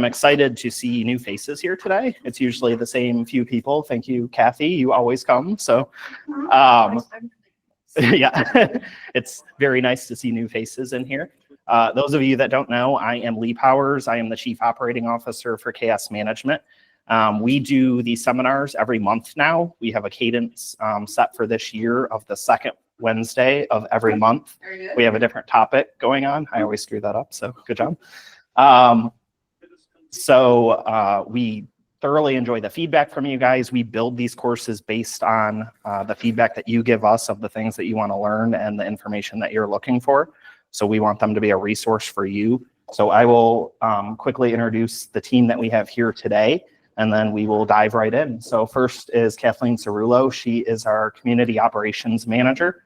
I'm excited to see new faces here today. It's usually the same few people. Thank you, Kathy. You always come. So, yeah, it's very nice to see new faces in here. Those of you that don't know, I am Lee Powers. I am the Chief Operating Officer for KS Management. We do these seminars every month now. We have a cadence set for this year of the second Wednesday of every month. We have a different topic going on. I always screw that up, so good job. We thoroughly enjoy the feedback from you guys. We build these courses based on the feedback that you give us of the things that you want to learn and the information that you're looking for. So we want them to be a resource for you. So I will quickly introduce the team that we have here today, and then we will dive right in. So first is Kathleen Cerullo. She is our Community Operations Manager.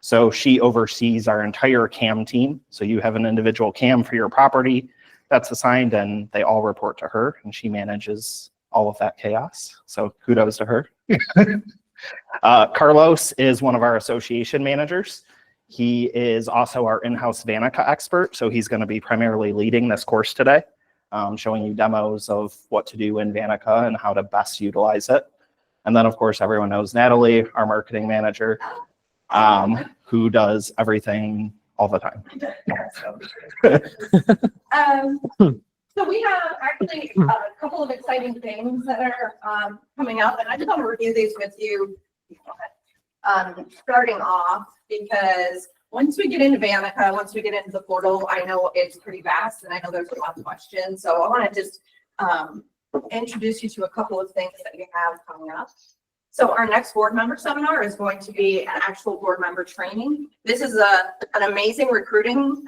So she oversees our entire CAM team. So you have an individual CAM for your property that's assigned, and they all report to her, and she manages all of that chaos. So kudos to her. Carlos is one of our association managers. He is also our in-house Vantaca expert. So he's going to be primarily leading this course today, showing you demos of what to do in Vantaca and how to best utilize it. And then, of course, everyone knows Natalie, our marketing manager, who does everything all the time. So we have actually a couple of exciting things that are coming up, and I just want to review these with you starting off, because once we get into Vantaca, once we get into the portal, I know it's pretty vast, and I know there's a lot of questions. So I want to just introduce you to a couple of things that we have coming up. So our next board member seminar is going to be an actual board member training. This is an amazing recruiting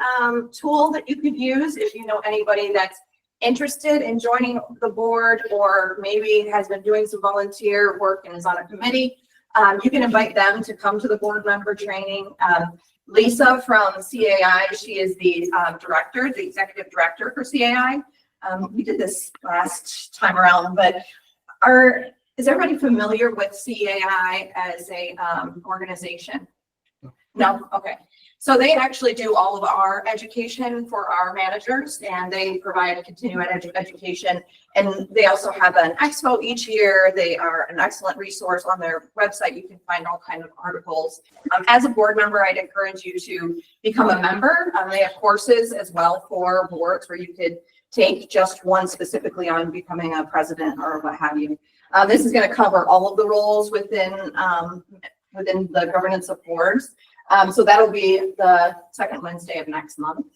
tool that you could use if you know anybody that's interested in joining the board, or maybe has been doing some volunteer work and is on a committee. You can invite them to come to the board member training. Lisa from CAI, she is the director, the executive director for CAI. We did this last time around, but is everybody familiar with CAI as a organization? No? Okay. So they actually do all of our education for our managers, and they provide a continuing education. And they also have an expo each year. They are an excellent resource on their website. You can find all kinds of articles. As a board member, I'd encourage you to become a member. They have courses as well for boards where you could take just one specifically on becoming a president or what have you. This is going to cover all of the roles within the governance of boards. So that'll be the second Wednesday of next month.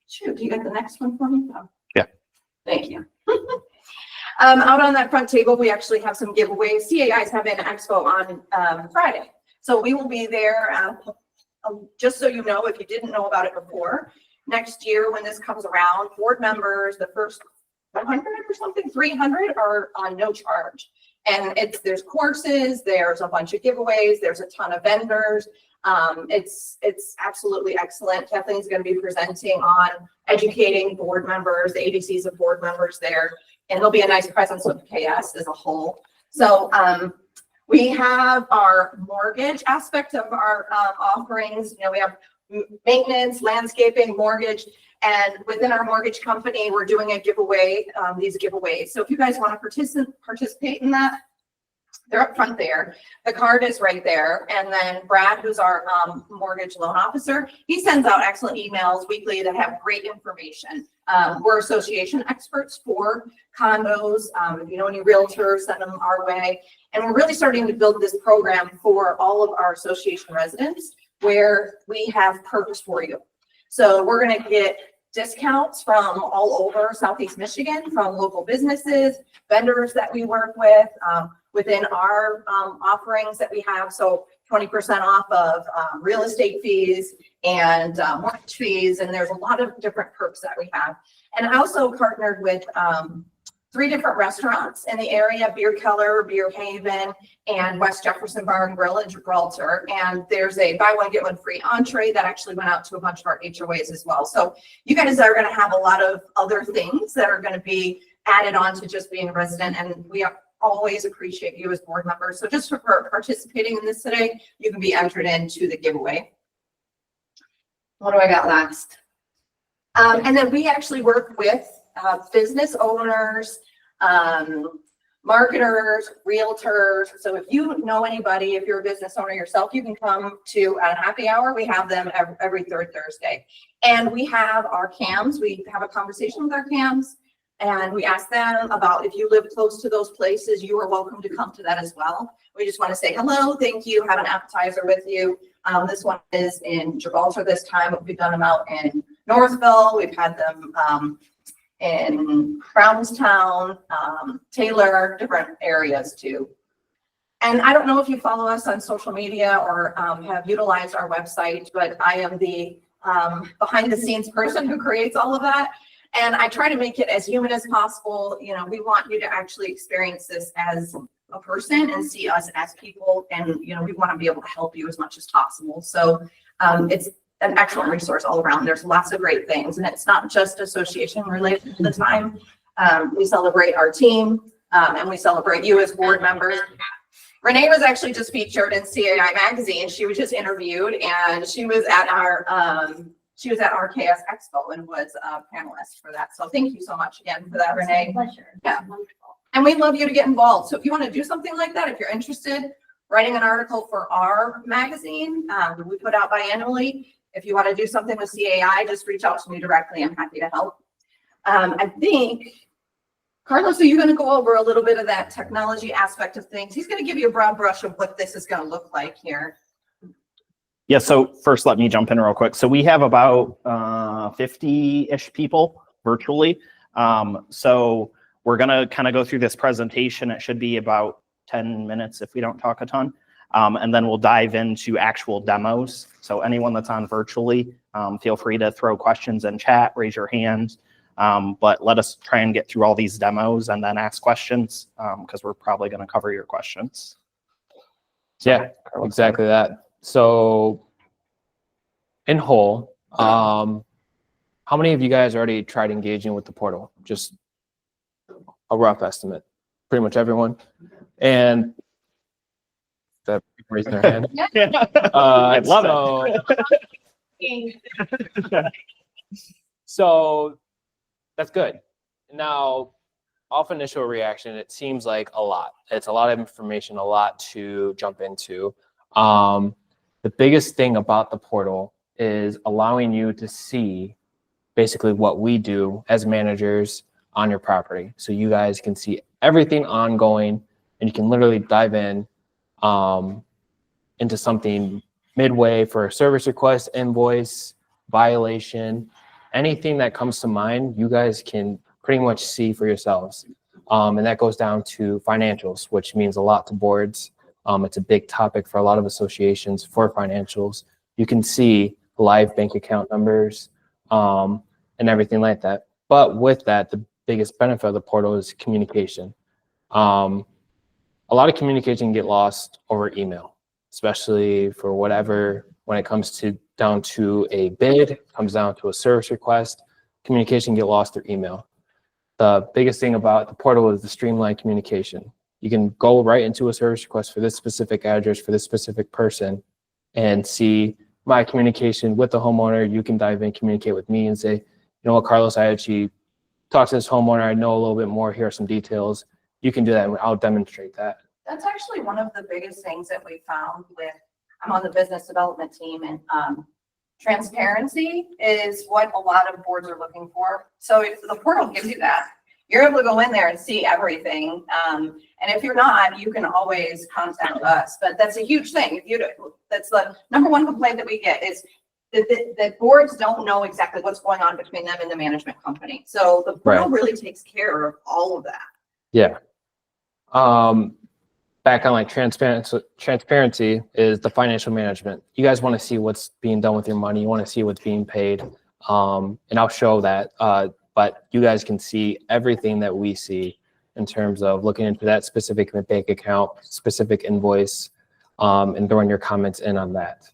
Shoot, do you get the next one for me? Oh. Yeah. Thank you. Out on that front table, we actually have some giveaways. CAI is having an expo on Friday. So we will be there, just so you know, if you didn't know about it before. Next year, when this comes around, board members, the first 100 or something, 300 are on no charge. And there's courses, there's a bunch of giveaways, there's a ton of vendors. It's absolutely excellent. Kathleen's going to be presenting on educating board members, the ABCs of board members there, and there'll be a nice presence of KS as a whole. So we have our mortgage aspect of our offerings. You know, we have maintenance, landscaping, mortgage, and within our mortgage company, we're doing a giveaway, these giveaways. So if you guys want to participate in that, they're up front there. The card is right there. And then Brad, who's our mortgage loan officer, he sends out excellent emails weekly that have great information. We're association experts for condos. If you know any realtors, send them our way. And we're really starting to build this program for all of our association residents, where we have perks for you. So we're going to get discounts from all over Southeast Michigan, from local businesses, vendors that we work with, within our offerings that we have. So 20% off of real estate fees and mortgage fees. And there's a lot of different perks that we have. And I also partnered with 3 different restaurants in the area: Beer Keller, Beer Haven, and West Jefferson Bar and Grill in Gibraltar. And there's a buy one, get one free entree that actually went out to a bunch of our HOAs as well. So you guys are going to have a lot of other things that are going to be added on to just being a resident. And we always appreciate you as board members. So just for participating in this today, you can be entered into the giveaway. What do I got last? And then we actually work with business owners, marketers, realtors. So if you know anybody, if you're a business owner yourself, you can come to a happy hour. We have them every third Thursday. And we have our CAMs. We have a conversation with our CAMs. And we ask them about if you live close to those places, you are welcome to come to that as well. We just want to say hello, thank you, have an appetizer with you. This one is in Gibraltar this time, but we've done them out in Northville. We've had them in Brownstown, Taylor, different areas too. And I don't know if you follow us on social media or have utilized our website, but I am the behind the scenes person who creates all of that. And I try to make it as human as possible. You know, we want you to actually experience this as a person and see us as people. And, you know, we want to be able to help you as much as possible. So it's an excellent resource all around. There's lots of great things. And it's not just association related to the time. We celebrate our team and we celebrate you as board members. Renee was actually just featured in CAI magazine. She was just interviewed and she was at our KS Expo and was a panelist for that. So thank you so much again for that, Renee. Pleasure. Yeah. And we'd love you to get involved. So if you want to do something like that, if you're interested, writing an article for our magazine, we put out biannually. If you want to do something with CAI, just reach out to me directly. I'm happy to help. I think, Carlos, are you going to go over a little bit of that technology aspect of things? He's going to give you a broad brush of what this is going to look like here. Yeah, so first let me jump in real quick. So we have about 50-ish people virtually. So we're gonna kind of go through this presentation. It should be about 10 minutes if we don't talk a ton. And then we'll dive into actual demos. So anyone that's on virtually, feel free to throw questions in chat, raise your hand. But let us try and get through all these demos and then ask questions because we're probably gonna cover your questions. So, yeah, exactly that. So in whole, how many of you guys already tried engaging with the portal? Just a rough estimate. Pretty much everyone. And that raising their hand. I love it. So that's good. Now, off initial reaction, it seems like a lot. It's a lot of information, a lot to jump into. The biggest thing about the portal is allowing you to see basically what we do as managers on your property. So you guys can see everything ongoing and you can literally dive in into something midway for a service request, invoice, violation, anything that comes to mind, you guys can pretty much see for yourselves. And that goes down to financials, which means a lot to boards. It's a big topic for a lot of associations for financials. You can see live bank account numbers and everything like that. But with that, the biggest benefit of the portal is communication. A lot of communication get lost over email, especially for whatever, when it comes to down to a bid, comes down to a service request, communication get lost through email. The biggest thing about the portal is the streamline communication. You can go right into a service request for this specific address, for this specific person, and see my communication with the homeowner. You can dive in, communicate with me and say, you know what, Carlos, I actually talked to this homeowner. I know a little bit more. Here are some details. You can do that, and I'll demonstrate that. That's actually one of the biggest things that we found with, I'm on the business development team, and transparency is what a lot of boards are looking for. So if the portal gives you that, you're able to go in there and see everything. And if you're not, you can always contact us. But that's a huge thing. If you do, that's the number one complaint that we get is that boards don't know exactly what's going on between them and the management company. So the portal really takes care of all of that. Yeah. Back on like transparency is the financial management. You guys want to see what's being done with your money. You want to see what's being paid. And I'll show that. But you guys can see everything that we see in terms of looking into that specific bank account, specific invoice, and throwing your comments in on that.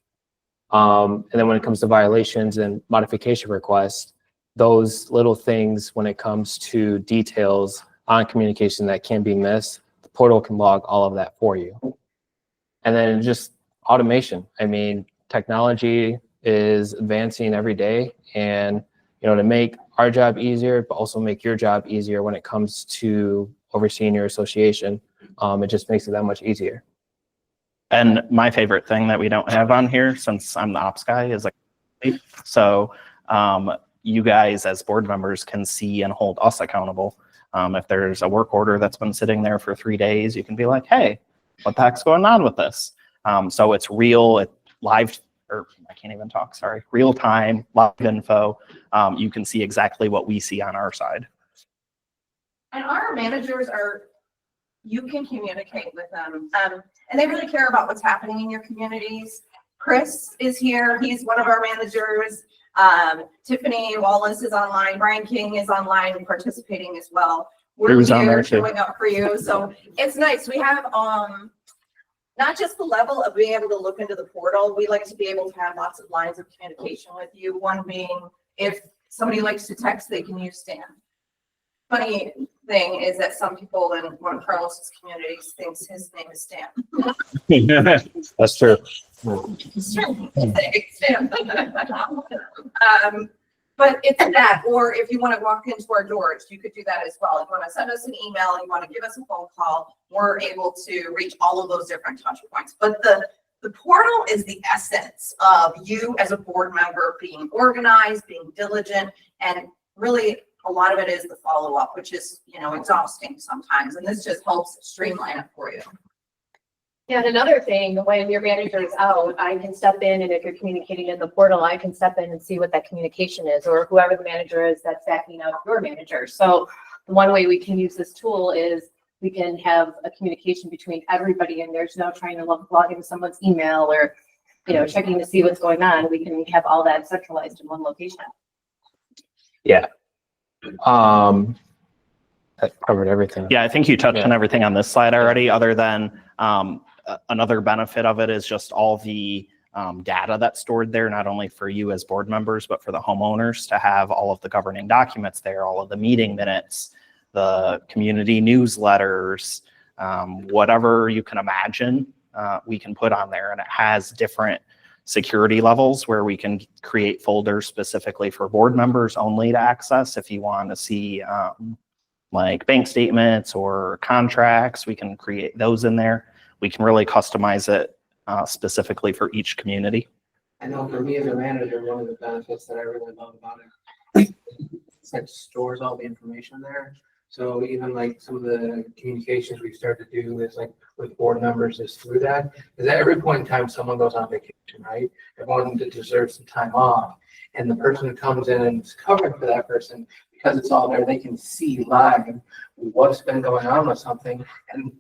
And then when it comes to violations and modification requests, those little things when it comes to details on communication that can be missed, the portal can log all of that for you. And then just automation. I mean, technology is advancing every day, and to make our job easier, but also make your job easier when it comes to overseeing your association. It just makes it that much easier. And my favorite thing that we don't have on here, since I'm the ops guy, is like, so you guys as board members can see and hold us accountable. If there's a work order that's been sitting there for 3 days, you can be like, hey, what the heck's going on with this? So it's real, live, or I can't even talk, sorry, real time, live info. You can see exactly what we see on our side. And our managers you can communicate with them. And they really care about what's happening in your communities. Chris is here. He's one of our managers. Tiffany Wallace is online. Brian King is online and participating as well. We're here showing up for you. So it's nice. We have not just the level of being able to look into the portal. We like to be able to have lots of lines of communication with you. One being, if somebody likes to text, they can use Stan. Funny thing is that some people in one of Carlos's communities thinks his name is Stan. That's true. It's true. Stan. But it's that, or if you want to walk into our doors, you could do that as well. If you want to send us an email, you want to give us a phone call, we're able to reach all of those different touch points. But the portal is the essence of you as a board member being organized, being diligent, and really a lot of it is the follow-up, which is, exhausting sometimes. And this just helps streamline it for you. Yeah, and another thing, when your manager is out, I can step in, and if you're communicating in the portal, I can step in and see what that communication is, or whoever the manager is that's backing up your manager. So the one way we can use this tool is we can have a communication between everybody, and there's no trying to log into someone's email or, checking to see what's going on. We can have all that centralized in one location. Yeah. That covered everything. Yeah, I think you touched on everything on this slide already, other than another benefit of it is just all the data that's stored there, not only for you as board members, but for the homeowners to have all of the governing documents there, all of the meeting minutes, the community newsletters, whatever you can imagine, we can put on there. And it has different security levels where we can create folders specifically for board members only to access. If you want to see like bank statements or contracts, we can create those in there. We can really customize it specifically for each community. I know for me as a manager, one of the benefits that I really love about it, it's like stores all the information there. So even like some of the communications we start to do is like with board members is through that. Because at every point in time, someone goes on vacation, right? Everyone deserves some time off. And the person who comes in and is covering for that person, because it's all there, they can see live what's been going on with something. And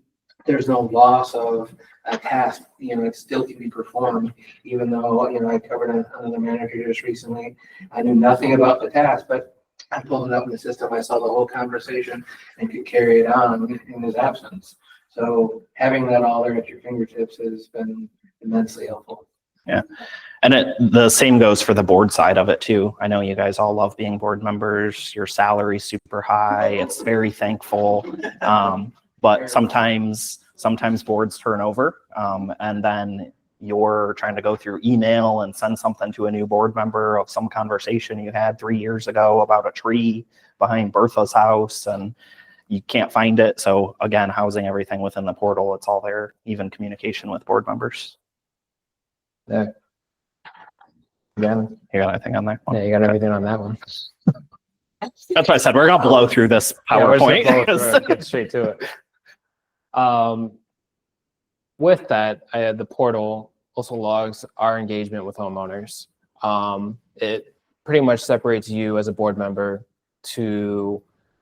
there's no loss of a task, it still can be performed, even though, I covered another manager just recently. I knew nothing about the task, but I pulled it up in the system. I saw the whole conversation and could carry it on in his absence. So having that all there at your fingertips has been immensely helpful. Yeah. And the same goes for the board side of it too. I know you guys all love being board members. Your salary's super high. It's very thankful. But sometimes boards turn over, and then you're trying to go through email and send something to a new board member of some conversation you had 3 years ago about a tree behind Bertha's house, and you can't find it. So again, housing everything within the portal, it's all there, even communication with board members. Yeah. Again, You got anything on that one? yeah, you got everything on that one. That's why I said we're gonna blow through this PowerPoint. Get straight to it. With that, the portal also logs our engagement with homeowners. It pretty much separates you as a board member to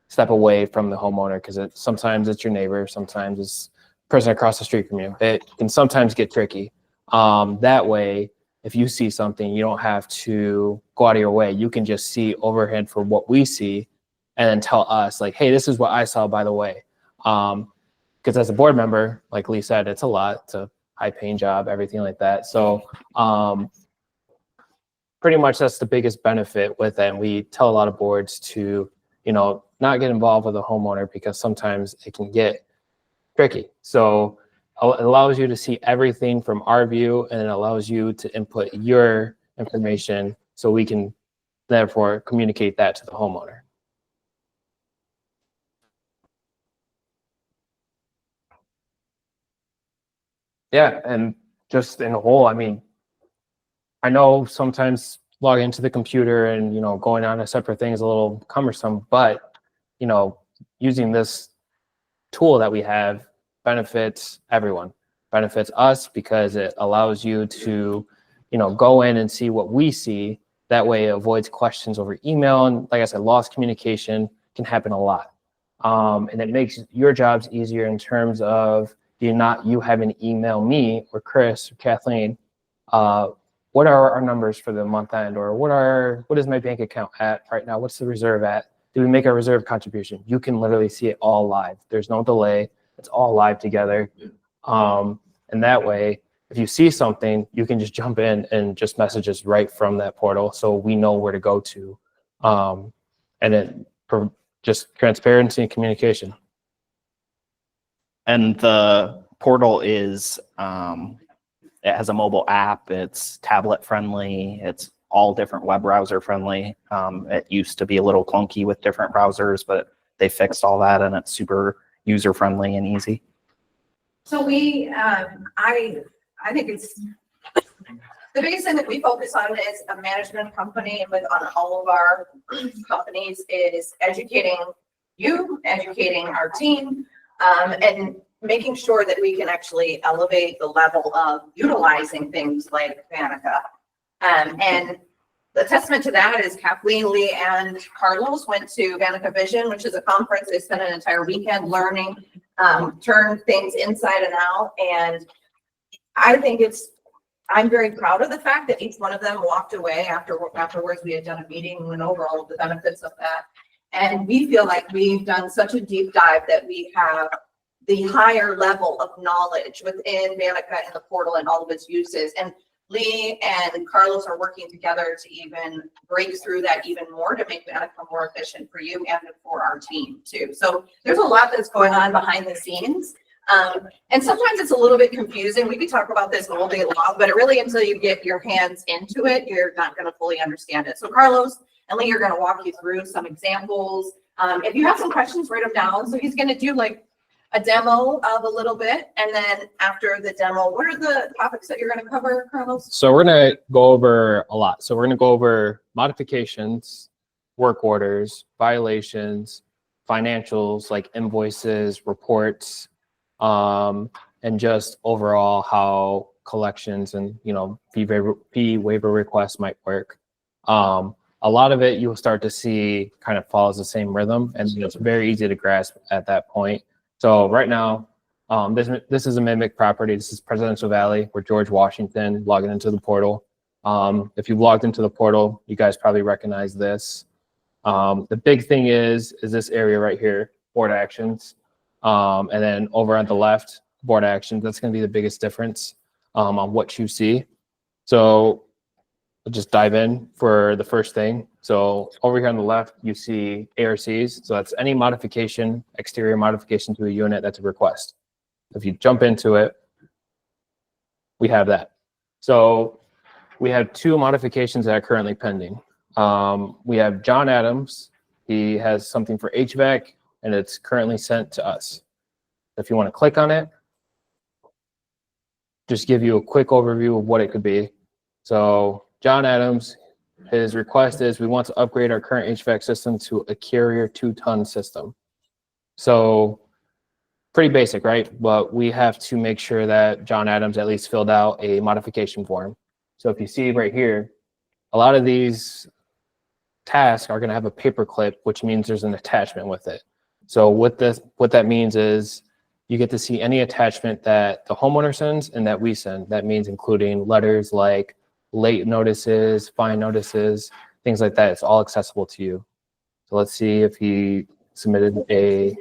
step away from the homeowner, because sometimes it's your neighbor, sometimes it's the person across the street from you. It can sometimes get tricky. That way, if you see something, you don't have to go out of your way. You can just see overhead for what we see and then tell us like, hey, this is what I saw, by the way. Because as a board member, like Lee said, it's a lot. It's a high-paying job, everything like that. So pretty much that's the biggest benefit with it. And we tell a lot of boards to, not get involved with a homeowner, because sometimes it can get tricky. So it allows you to see everything from our view, and it allows you to input your information so we can therefore communicate that to the homeowner. Yeah, and just in a whole, I mean, I know sometimes logging into the computer and, you know, going on a separate thing is a little cumbersome, but, you know, using this tool that we have benefits everyone. Benefits us because it allows you to, you know, go in and see what we see. That way it avoids questions over email. And like I said, lost communication can happen a lot. And it makes your jobs easier in terms of you having to email me or Chris or Kathleen, what are our numbers for the month end, or what is my bank account at right now? What's the reserve at? Do we make a reserve contribution? You can literally see it all live. There's no delay. It's all live together. And that way, if you see something, you can just jump in and just message us right from that portal, so we know where to go to. And then just transparency and communication. And the portal is, it has a mobile app, it's tablet friendly, it's all different web browser friendly. It used to be a little clunky with different browsers, but they fixed all that and it's super user friendly and easy. So we, I think it's, the biggest thing that we focus on as a management company and on all of our companies is educating you, educating our team, and making sure that we can actually elevate the level of utilizing things like Vantaca. And the testament to that is Kathleen, Lee, and Carlos went to Vantaca Vision, which is a conference. They spent an entire weekend learning, turn things inside and out. And I think I'm very proud of the fact that each one of them walked away afterwards. We had done a meeting and went over all of the benefits of that. And we feel like we've done such a deep dive that we have the higher level of knowledge within Vantaca and the portal and all of its uses. And Lee and Carlos are working together to even break through that even more to make Vantaca more efficient for you and for our team too. So there's a lot that's going on behind the scenes. And sometimes it's a little bit confusing. We could talk about this all day long, but really until you get your hands into it, you're not going to fully understand it. So Carlos and Lee are going to walk you through some examples. If you have some questions, write them down. So he's going to do like a demo of a little bit. And then after the demo, what are the topics that you're going to cover, Carlos? So we're going to go over a lot. So we're going to go over modifications, work orders, violations, financials like invoices, reports, and just overall how collections and, you know, fee waiver requests might work. A lot of it you'll start to see kind of follows the same rhythm, and it's very easy to grasp at that point. So right now, this is a Mimic property. This is Presidential Valley. We're George Washington, logging into the portal. If you've logged into the portal, you guys probably recognize this. The big thing is this area right here, board actions. And then over on the left, board actions. That's going to be the biggest difference on what you see. So I'll just dive in for the first thing. So over here on the left, you see ARCs. So that's any modification, exterior modification to a unit that's a request. If you jump into it, we have that. So we have two modifications that are currently pending. We have John Adams. He has something for HVAC, and it's currently sent to us. If you want to click on it, just give you a quick overview of what it could be. So John Adams, his request is we want to upgrade our current HVAC system to a Carrier 2-ton system. So pretty basic, right? But we have to make sure that John Adams at least filled out a modification form. So if you see right here, a lot of these tasks are going to have a paper clip, which means there's an attachment with it. So what that means is you get to see any attachment that the homeowner sends and that we send. That means including letters like late notices, fine notices, things like that. It's all accessible to you. So let's see if he submitted a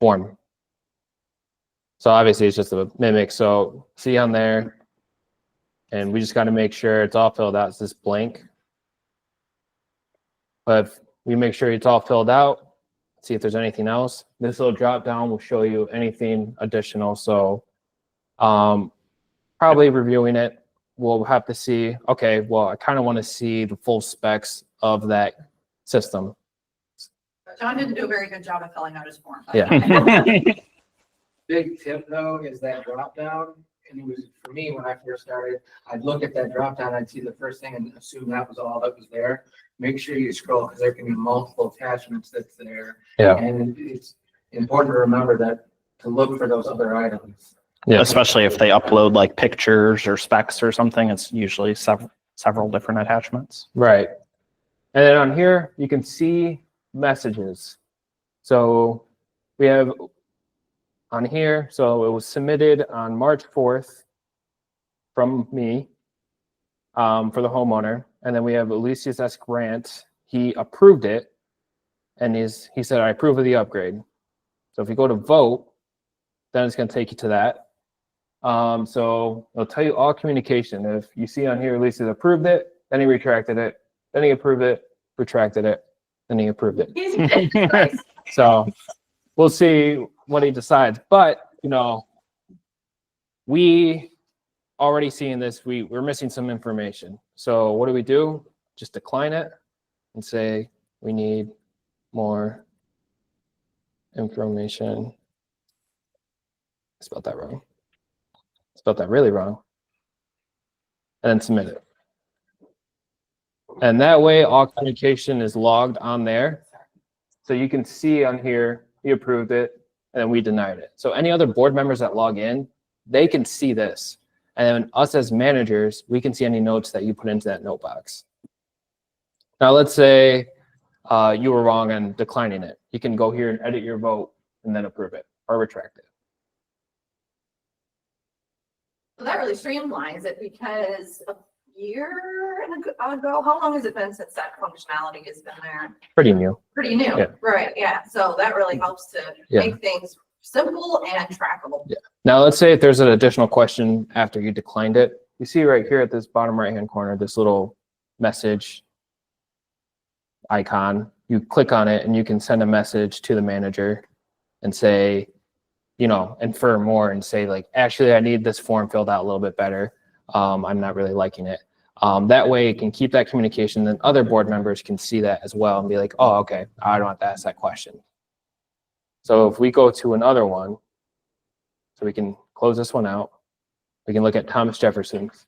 form. So obviously it's just a Mimic. So see on there, and we just got to make sure it's all filled out. It's this blank. But if we make sure it's all filled out, see if there's anything else. This little drop down will show you anything additional. So probably reviewing it, we'll have to see, okay, well, I kind of want to see the full specs of that system. John didn't do a very good job of filling out his form. Yeah. Big tip though is that drop down. And it was, for me, when I first started, I'd look at that drop down, I'd see the first thing and assume that was all that was there. Make sure you scroll because there can be multiple attachments that's there. Yeah. And it's important to remember that to look for those other items. Yeah. Especially if they upload like pictures or specs or something, it's usually several different attachments. Right. And then on here, you can see messages. So we have on here, so it was submitted on March 4th from me for the homeowner. And then we have Ulysses S. Grant. He approved it. And he said, I approve of the upgrade. So if you go to vote, then it's going to take you to that. So it'll tell you all communication. If you see on here, Ulysses approved it, then he retracted it, then he approved it, retracted it, then he approved it. Nice. So we'll see what he decides. But, you know, we already seeing this, we're missing some information. So what do? Just decline it and say, we need more information. I spelled that wrong. I spelled that really wrong. And then submit it. And that way, all communication is logged on there. So you can see on here, he approved it, and then we denied it. So any other board members that log in, they can see this. And then us as managers, we can see any notes that you put into that note box. Now, let's say you were wrong on declining it. You can go here and edit your vote and then approve it or retract it. So that really streamlines it because a year ago, how long has it been since that functionality has been there? Pretty new. Pretty new, Yeah. right? Yeah. So that really helps to Yeah. make things simple and trackable. Yeah. Now, let's say if there's an additional question after you declined it, you see right here at this bottom right-hand corner, this little message icon. You click on it and you can send a message to the manager and say, you know, infer more and say like, actually, I need this form filled out a little bit better. I'm not really liking it. That way it can keep that communication. Then other board members can see that as well and be like, oh, okay, I don't have to ask that question. So if we go to another one, so we can close this one out. We can look at Thomas Jefferson's.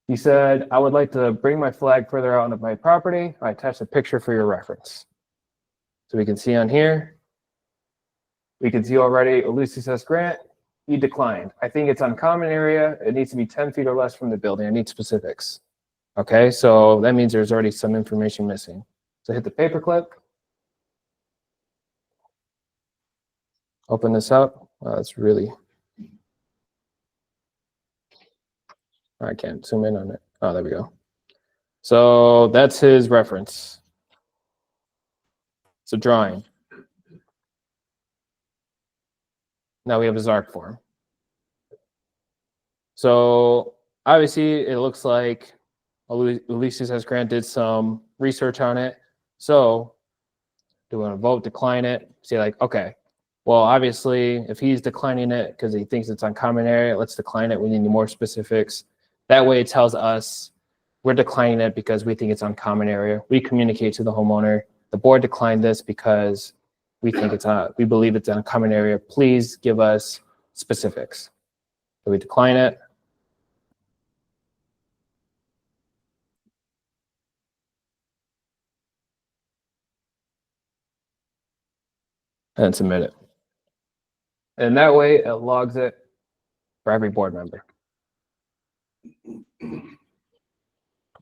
He said, I would like to bring my flag further out of my property. I attached a picture for your reference. So we can see on here, we can see already Ulysses S. Grant, he declined. I think it's on common area. It needs to be 10 feet or less from the building. I need specifics. Okay, so that means there's already some information missing. So hit the paperclip. Open this up. It's really, I can't zoom in on it. Oh, there we go. So that's his reference. It's a drawing. Now we have his ARC form. So obviously it looks like Ulysses S. Grant did some research on it. So do we want to vote, decline it? Say like, okay, well, obviously if he's declining it because he thinks it's on common area, let's decline it. We need more specifics. That way it tells us we're declining it because we think it's on common area. We communicate to the homeowner, the board declined this because we think it's on, we believe it's on a common area. Please give us specifics. So we decline it. And submit it. And that way it logs it for every board member.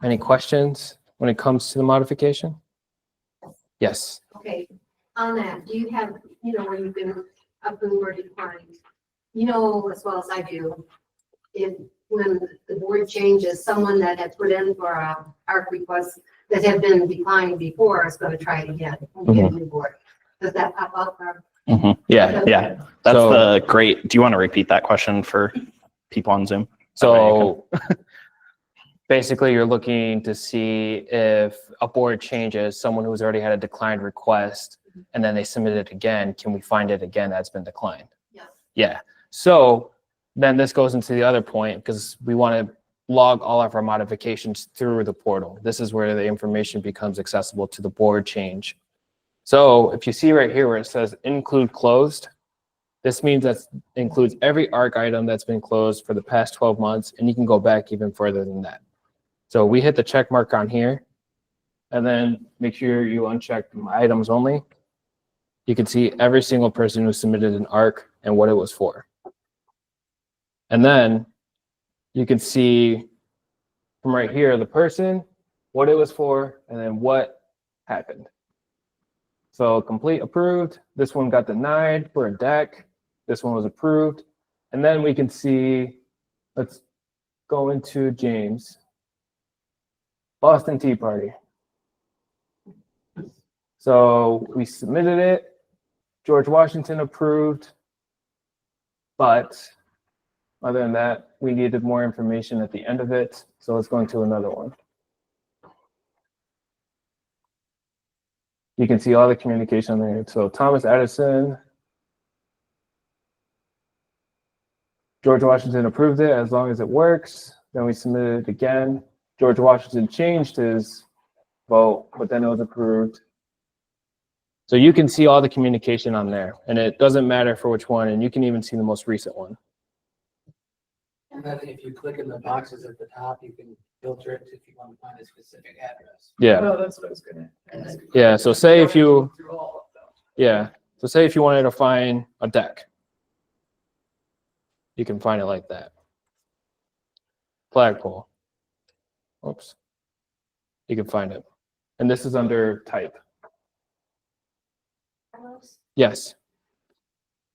Any questions when it comes to the modification? Yes. Okay, on that, do you have, where you can approve or decline? You know as well as I do, if when the board changes, someone that had put in for a ARC request that had been declined before is going to try it again and get a new board. Does that pop up? Yeah. That's So- the great. Do you want to repeat that question for people on Zoom? So basically you're looking to see if a board changes someone who's already had a declined request and then they submit it again. Can we find it again that's been declined? Yes. Yeah. So then this goes into the other point because we want to log all of our modifications through the portal. This is where the information becomes accessible to the board change. So if you see right here where it says include closed, this means that includes every ARC item that's been closed for the past 12 months, and you can go back even further than that. So we hit the check mark on here, and then make sure you uncheck items only. You can see every single person who submitted an ARC and what it was for. And then you can see from right here, the person, what it was for, and then what happened. So complete approved. This one got denied for a deck. This one was approved. And then we can see, let's go into James. Boston Tea Party. So we submitted it. George Washington approved. But other than that, we needed more information at the end of it. So let's go into another one. You can see all the communication there. So Thomas Edison, George Washington approved it as long as it works. Then we submitted it again. George Washington changed his vote, but then it was approved. So you can see all the communication on there, and it doesn't matter for which one, and you can even see the most recent one. And then if you click in the boxes at the top, you can filter it if you want to find a specific address. Yeah. Well, that's what I was gonna ask. Yeah, so say if you, Through all of them. yeah, so say if you wanted to find a deck, you can find it like that. Flagpole. Oops. You can find it. And this is under type. Carlos, Yes.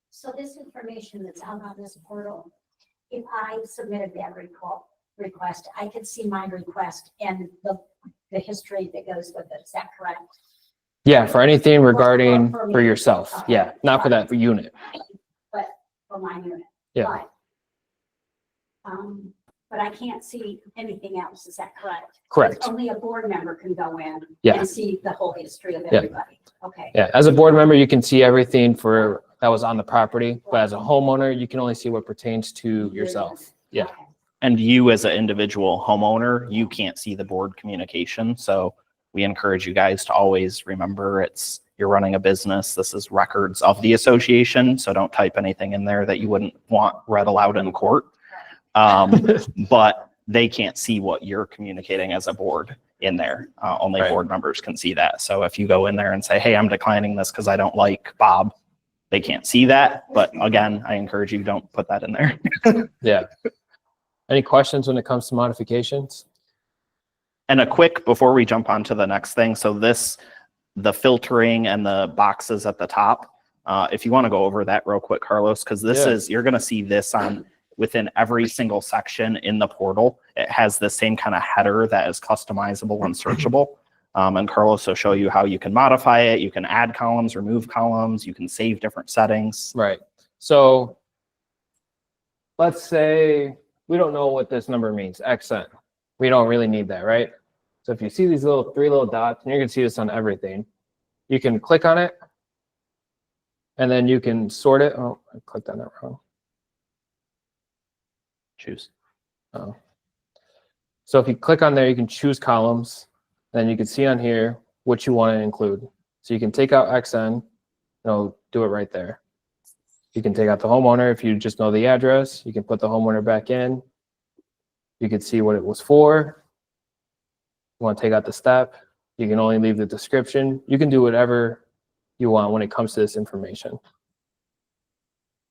so this information that's out on this portal, if I submitted that request, I could see my request and the history that goes with it. Is that correct? Yeah, for anything regarding For me. for yourself. Yeah, not for that, for unit. But for my unit. Yeah. But I can't see anything else. Is that correct? Correct. Only a board member can go in Yeah. and see the whole history of Yeah. everybody. Okay. Yeah, as a board member, you can see everything for that was on the property, but as a homeowner, you can only see what pertains to yourself. Yeah. Okay. And you as an individual homeowner, you can't see the board communication. So we encourage you guys to always remember you're running a business. This is records of the association. So don't type anything in there that you wouldn't want read aloud in court. But they can't see what you're communicating as a board in there. Only Right. board members can see that. So if you go in there and say, hey, I'm declining this because I don't like Bob, they can't see that. But again, I encourage you, don't put that in there. Yeah. Any questions when it comes to modifications? And a quick, before we jump on to the next thing. So the filtering and the boxes at the top, if you want to go over that real quick, Carlos, because you're going to see this within every single section in the portal. It has the same kind of header that is customizable and searchable. And Carlos will show you how you can modify it. You can add columns, remove columns. You can save different settings. Right. So let's say we don't know what this number means, accent. We don't really need that, right? So if you see these three little dots, and you're gonna see this on everything, you can click on it, and then you can sort it. Oh, I clicked on that wrong. Choose. Oh. So if you click on there, you can choose columns. Then you can see on here what you want to include. So you can take out XN, it'll do it right there. You can take out the homeowner if you just know the address. You can put the homeowner back in. You can see what it was for. You want to take out the step. You can only leave the description. You can do whatever you want when it comes to this information.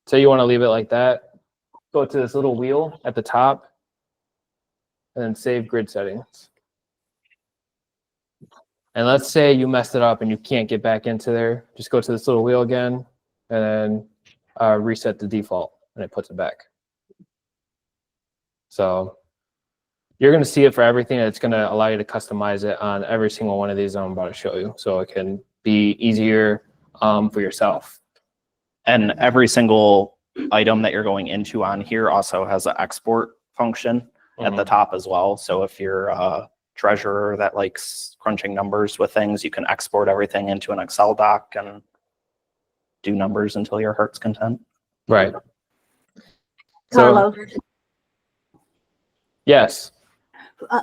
Say you want to leave it like that. Go to this little wheel at the top and then save grid settings. And let's say you messed it up and you can't get back into there. Just go to this little wheel again and then reset the default and it puts it back. So you're going to see it for everything. It's going to allow you to customize it on every single one of these I'm about to show you. So it can be easier for yourself. And every single item that you're going into on here also has an export function at the top as well. So if you're a treasurer that likes crunching numbers with things, you can export everything into an Excel doc and do numbers until your heart's content. Right. So, Carlos, yes.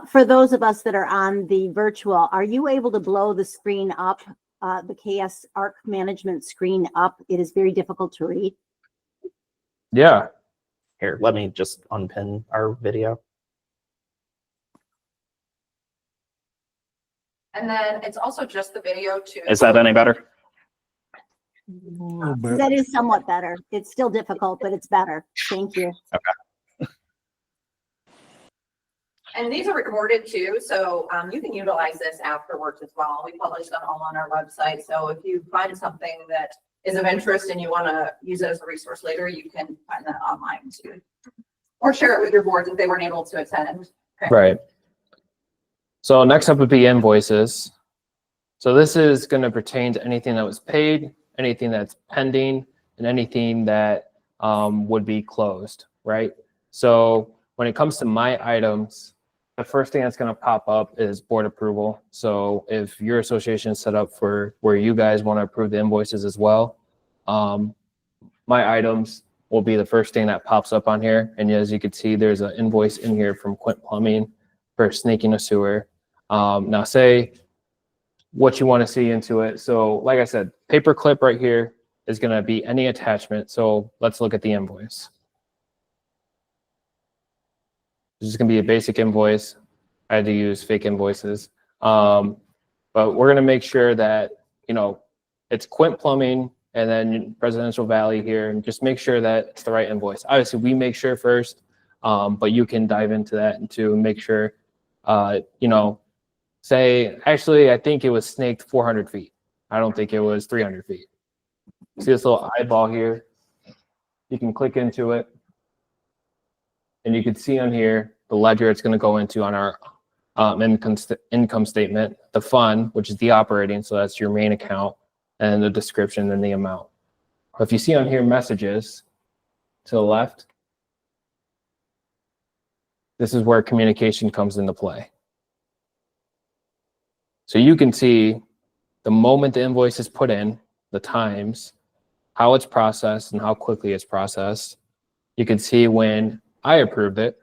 for those of us that are on the virtual, are you able to blow the screen up, the KS ARC management screen up? It is very difficult to read. Yeah. Here, let me just unpin our video. And then it's also just the video too. Is that any better? That is somewhat better. It's still difficult, but it's better. Thank you. And these are recorded too, so you can utilize this afterwards as well. We publish them all on our website. So if you find something that is of interest and you want to use it as a resource later, you can find that online too. Or share it with your boards if they weren't able to attend. Okay. Right. So next up would be invoices. So this is going to pertain to anything that was paid, anything that's pending, and anything that would be closed, right? So when it comes to my items, the first thing that's going to pop up is board approval. So if your association is set up for where you guys want to approve the invoices as well, my items will be the first thing that pops up on here. And as you can see, there's an invoice in here from Quint Plumbing for snaking a sewer. Now say what you want to see into it. So like I said, paper clip right here is going to be any attachment. So let's look at the invoice. This is going to be a basic invoice. I had to use fake invoices. But we're going to make sure that, you know, it's Quint Plumbing and then Presidential Valley here, and just make sure that it's the right invoice. Obviously, we make sure first, but you can dive into that and to make sure, you know, say, actually, I think it was snaked 400 feet. I don't think it was 300 feet. See this little eyeball here? You can click into it. And you can see on here the ledger it's going to go into on our income statement, the fund, which is the operating, so that's your main account, and the description and the amount. If you see on here messages to the left, this is where communication comes into play. So you can see the moment the invoice is put in, the times, how it's processed and how quickly it's processed. You can see when I approved it,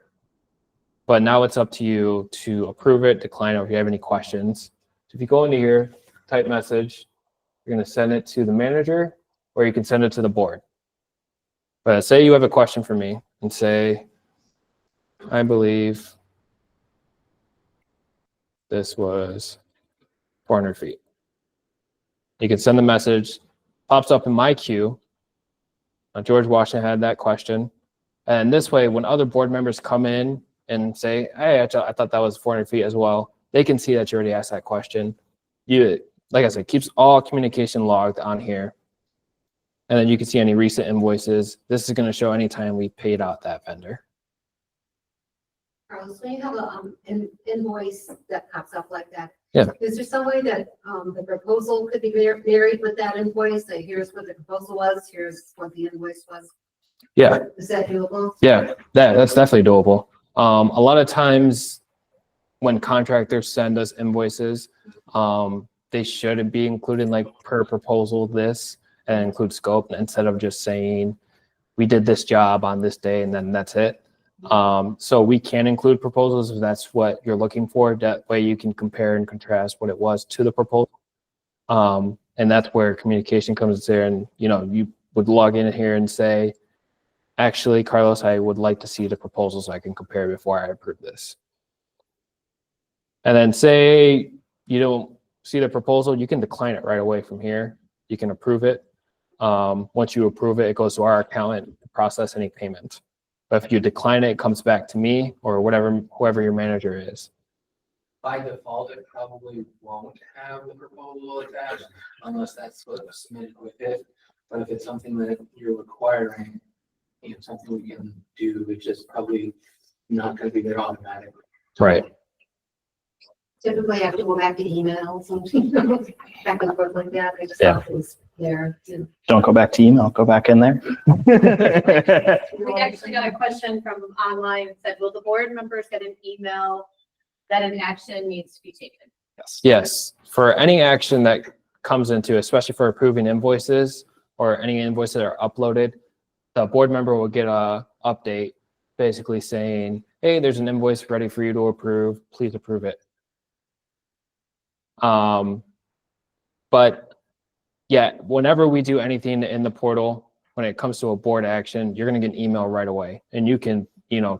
but now it's up to you to approve it, decline it, or if you have any questions. So if you go into here, type message, you're going to send it to the manager, or you can send it to the board. But say you have a question for me and say, I believe this was 400 feet. You can send the message, pops up in my queue. George Washington had that question. And this way, when other board members come in and say, hey, I thought that was 400 feet as well, they can see that you already asked that question. You, like I said, keeps all communication logged on here. And then you can see any recent invoices. This is going to show any time we paid out that vendor. Carlos, when you have an invoice that pops up like that, Yeah. is there some way that the proposal could be married with that invoice? That here's what the proposal was, here's what the invoice was. Yeah. Is that doable? Yeah, that's definitely doable. A lot of times when contractors send us invoices, they should be including like per proposal this and include scope instead of just saying we did this job on this day and then that's it. So we can include proposals if that's what you're looking for. That way you can compare and contrast what it was to the proposal. And that's where communication comes there, and you know, you would log in here and say, actually, Carlos, I would like to see the proposal so I can compare before I approve this. And then say you don't see the proposal, you can decline it right away from here. You can approve it. Once you approve it, it goes to our accountant to process any payment. But if you decline it, it comes back to me or whoever your manager is. By default, it probably won't have the proposal attached unless that's what was submitted with it. But if it's something that you're requiring, you know, something we can do, it's just probably not going to be there automatically. Right. Typically, I have to go back to emails and back and forth like that. I just Yeah. thought it was there. Don't go back to email, go back in there. We actually got a question from online that said, will the board members get an email that an action needs to be taken? Yes. Yes, for any action that comes into, especially for approving invoices or any invoices that are uploaded, the board member will get a update basically saying, hey, there's an invoice ready for you to approve, please approve it. But yeah, whenever we do anything in the portal, when it comes to a board action, you're going to get an email right away, and you can,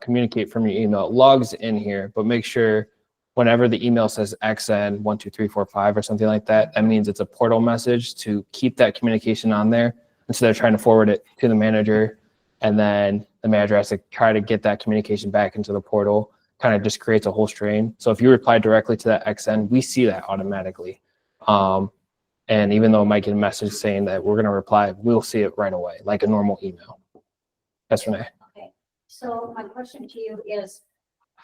communicate from your email. It logs in here, but make sure whenever the email says XN 12345 or something like that, that means it's a portal message to keep that communication on there instead of trying to forward it to the manager. And then the manager has to try to get that communication back into the portal. Kind of just creates a whole strain. So if you reply directly to that XN, we see that automatically. And even though it might get a message saying that we're going to reply, we'll see it right away, like a normal email. That's Renee. Okay, so my question to you is,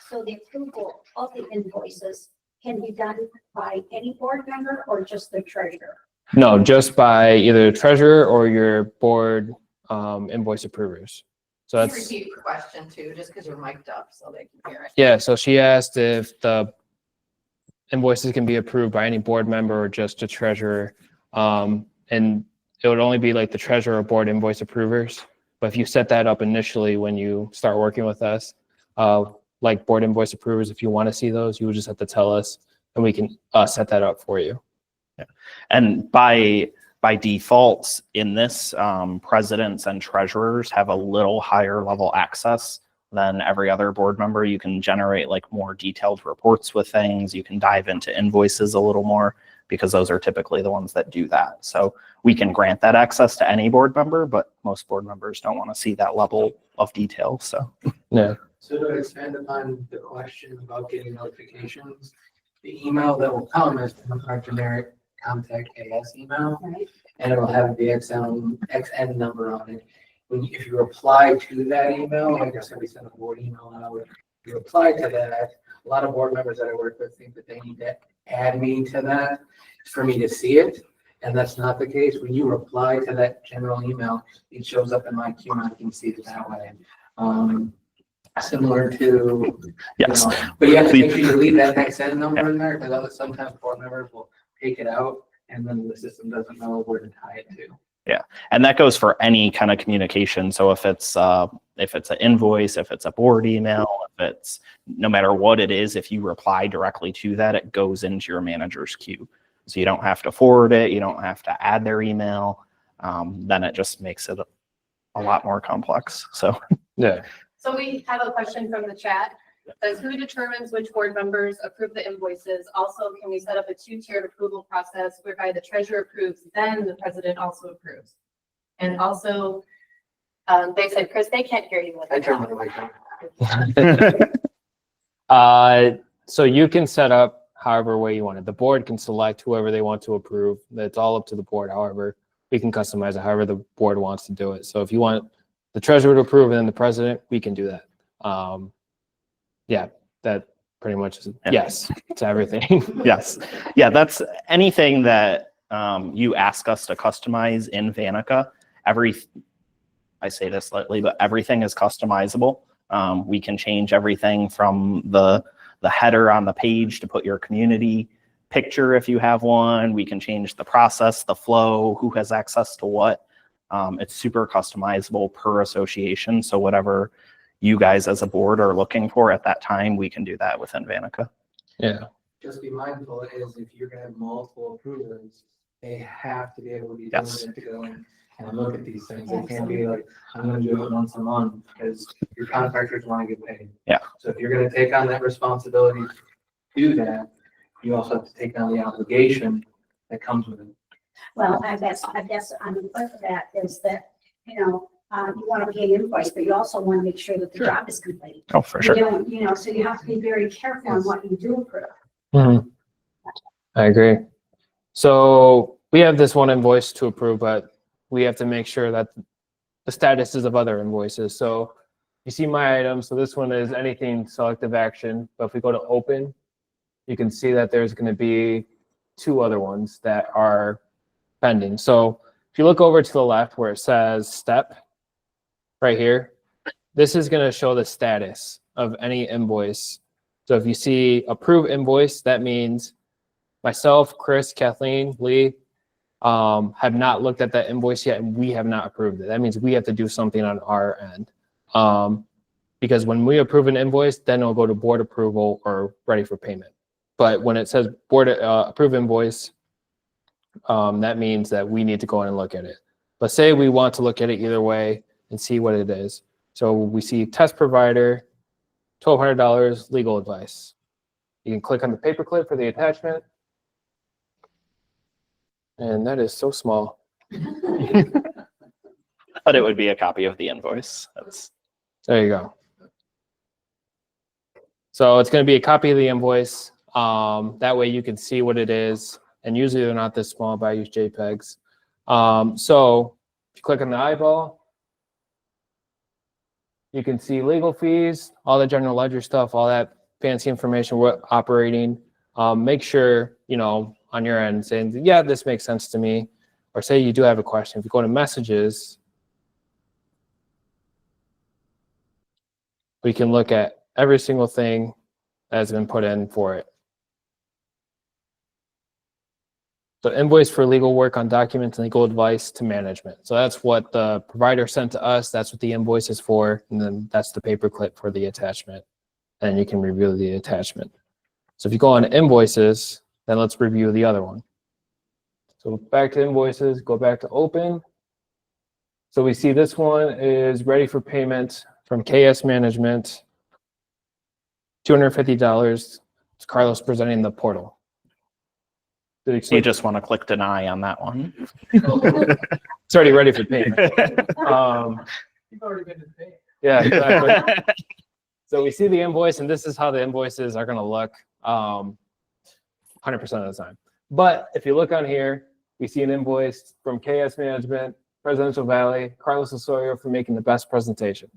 so the approval of the invoices can be done by any board member or just the treasurer? No, just by either the treasurer or your board invoice approvers. So Can you that's, repeat your question too, just because you're mic'd up so they can hear it? yeah, so she asked if the invoices can be approved by any board member or just a treasurer. And it would only be like the treasurer or board invoice approvers. But if you set that up initially when you start working with us, like board invoice approvers, if you want to see those, you would just have to tell us and we can set that up for you. Yeah. And by default in this, presidents and treasurers have a little higher level access than every other board member. You can generate like more detailed reports with things. You can dive into invoices a little more because those are typically the ones that do that. So we can grant that access to any board member, but most board members don't want to see that level of detail. So Yeah. So to expand upon the question about getting notifications, the email that will come is from our generic contact KS email, Right. and it'll have the XN number on it. If you reply to that email, like I said, we send a board email out. If you reply to that, a lot of board members that I work with think that they need to add me to that for me to see it. And that's not the case. When you reply to that general email, it shows up in my queue and I can see it that way. Similar to, yes. but you have to make sure you leave that XN number in there because sometimes board members will take it out and then the system doesn't know where to tie it to. Yeah, and that goes for any kind of communication. So if it's an invoice, if it's a board email, if it's no matter what it is, if you reply directly to that, it goes into your manager's queue. So you don't have to forward it. You don't have to add their email. Then it just makes it a lot more complex. So Yeah. So we have a question from the chat. It says, who determines which board members approve the invoices? Also, can we set up a two-tiered approval process whereby the treasurer approves, then the president also approves? And also, they said, Chris, they can't hear you. I turn my mic on. So you can set up however way you want it. The board can select whoever they want to approve. That's all up to the board. However, we can customize it however the board wants to do it. So if you want the treasurer to approve and then the president, we can do that. Yeah, that pretty much is yes to everything. yes, yeah, that's anything that you ask us to customize in Vantaca. I say this slightly, but everything is customizable. We can change everything from the header on the page to put your community picture if you have one. We can change the process, the flow, who has access to what. It's super customizable per association. So whatever you guys as a board are looking for at that time, we can do that within Vantaca. Yeah. Just be mindful is if you're gonna have multiple approvers, they have to be able to be Yes. diligent to go in and look at these things. It can't be like, I'm gonna do it once a month because your contractors wanna get paid. Yeah. So if you're gonna take on that responsibility to do that, you also have to take on the obligation that comes with it. Well, I guess on the flip of that is that, you want to pay invoice, but you also want to make sure that the job is complete. Oh, for sure. You don't, so you have to be very careful on what you do approve. Mhm. I agree. So we have this one invoice to approve, but we have to make sure that the status is of other invoices. So you see my item. So this one is anything selective action. But if we go to open, you can see that there's going to be two other ones that are pending. So if you look over to the left where it says step right here, this is going to show the status of any invoice. So if you see approve invoice, that means myself, Chris, Kathleen, Lee have not looked at that invoice yet and we have not approved it. That means we have to do something on our end. because when we approve an invoice, then it'll go to board approval or ready for payment. But when it says board approve invoice, that means that we need to go in and look at it. But say we want to look at it either way and see what it is. So we see test provider, $1,200 legal advice. You can click on the paperclip for the attachment. And that is so small. But it would be a copy of the invoice. There you go. So it's going to be a copy of the invoice. That way you can see what it is. And usually they're not this small, but I use JPEGs. So if you click on the eyeball, you can see legal fees, all the general ledger stuff, all that fancy information we're operating. Make sure, on your end saying, yeah, this makes sense to me. Or say you do have a question. If you go to messages, we can look at every single thing that has been put in for it. So invoice for legal work on documents and legal advice to management. So that's what the provider sent to us. That's what the invoice is for. And then that's the paperclip for the attachment. And you can review the attachment. So if you go on invoices, then let's review the other one. So back to invoices, go back to open. So we see this one is ready for payment from KS Management, $250. It's Carlos presenting the portal. You just want to click deny on that one. It's already ready for payment. You've already been to pay. Yeah, exactly. So we see the invoice, and this is how the invoices are going to look 100% of the time. But if you look on here, we see an invoice from KS Management, Presidential Valley, Carlos Osori for making the best presentation,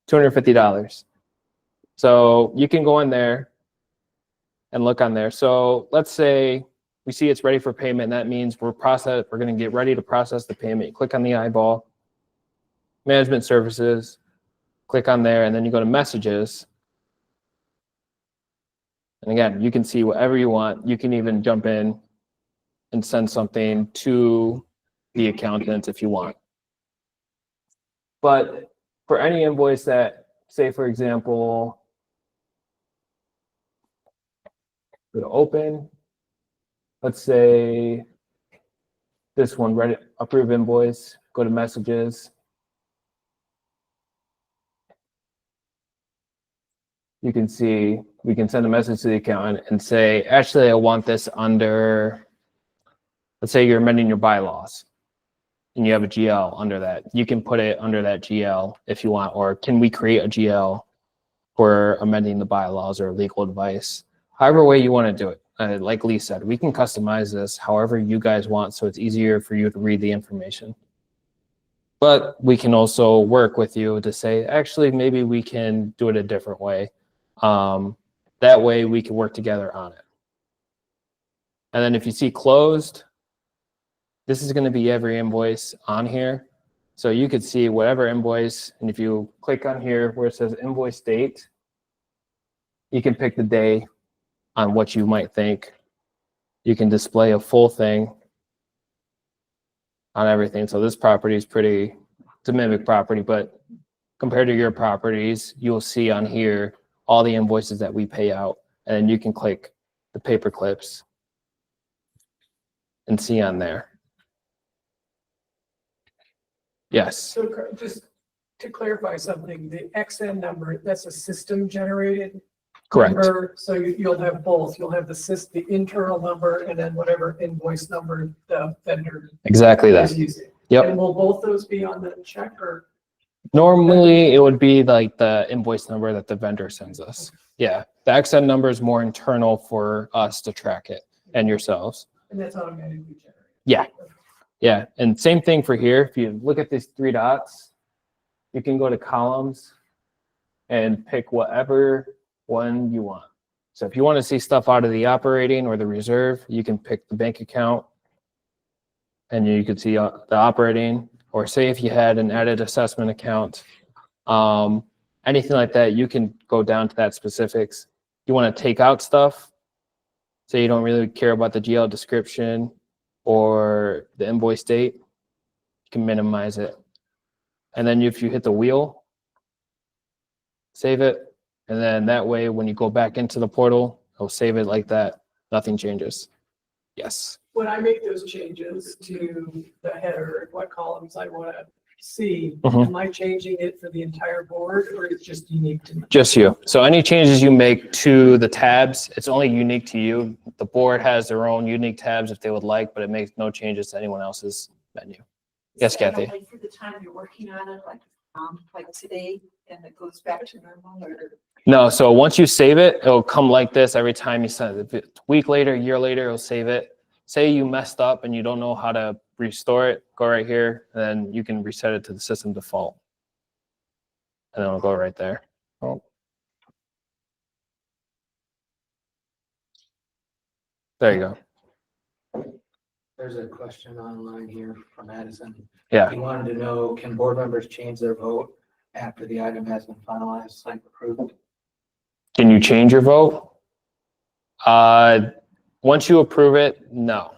$250. So you can go in there and look on there. So let's say we see it's ready for payment. That means we're going to get ready to process the payment. You click on the eyeball, management services, click on there, and then you go to messages. And again, you can see whatever you want. You can even jump in and send something to the accountant if you want. But for any invoice that, say for example, go to open, let's say this one, ready, approve invoice, go to messages. You can see, we can send a message to the accountant and say, actually, I want this under, let's say you're amending your bylaws and you have a GL under that. You can put it under that GL if you want, or can we create a GL for amending the bylaws or legal advice? However way you want to do it. Like Lee said, we can customize this however you guys want, so it's easier for you to read the information. But we can also work with you to say, actually, maybe we can do it a different way. That way we can work together on it. And then if you see closed, this is going to be every invoice on here. So you could see whatever invoice, and if you click on here where it says invoice date, you can pick the day on what you might think. You can display a full thing on everything. So this property is pretty, it's a mimic property, but compared to your properties, you'll see on here all the invoices that we pay out, and then you can click the paper clips and see on there. Yes. So just to clarify something, the XN number, that's a system generated Correct. number. So you'll have both. You'll have the internal number and then whatever invoice number the vendor Exactly that. is using. Yep. And will both those be on the check or? Normally, it would be like the invoice number that the vendor sends us. Yeah, the XN number is more internal for us to track it and yourselves. And that's automatically generated. Yeah. Yeah, and same thing for here. If you look at these three dots, you can go to columns and pick whatever one you want. So if you want to see stuff out of the operating or the reserve, you can pick the bank account and you could see the operating, or say if you had an added assessment account, anything like that, you can go down to that specifics. You want to take out stuff, so you don't really care about the GL description or the invoice date, you can minimize it. And then if you hit the wheel, save it. And then that way, when you go back into the portal, it'll save it like that. Nothing changes. Yes. When I make those changes to the header, what columns I want to see, Mhm. am I changing it for the entire board or is it just unique to me? Just you. So any changes you make to the tabs, it's only unique to you. The board has their own unique tabs if they would like, but it makes no changes to anyone else's menu. Yes, Kathy? Like for the time you're working on it, like today, and it goes back to normal, or? No, so once you save it, it'll come like this every time you send it. If it's a week later, a year later, it'll save it. Say you messed up and you don't know how to restore it, go right here, and then you can reset it to the system default. And it'll go right there. Oh. There you go. There's a question online here from Addison. Yeah. He wanted to know, can board members change their vote after the item has been finalized, like approved? Can you change your vote? Once you approve it, no.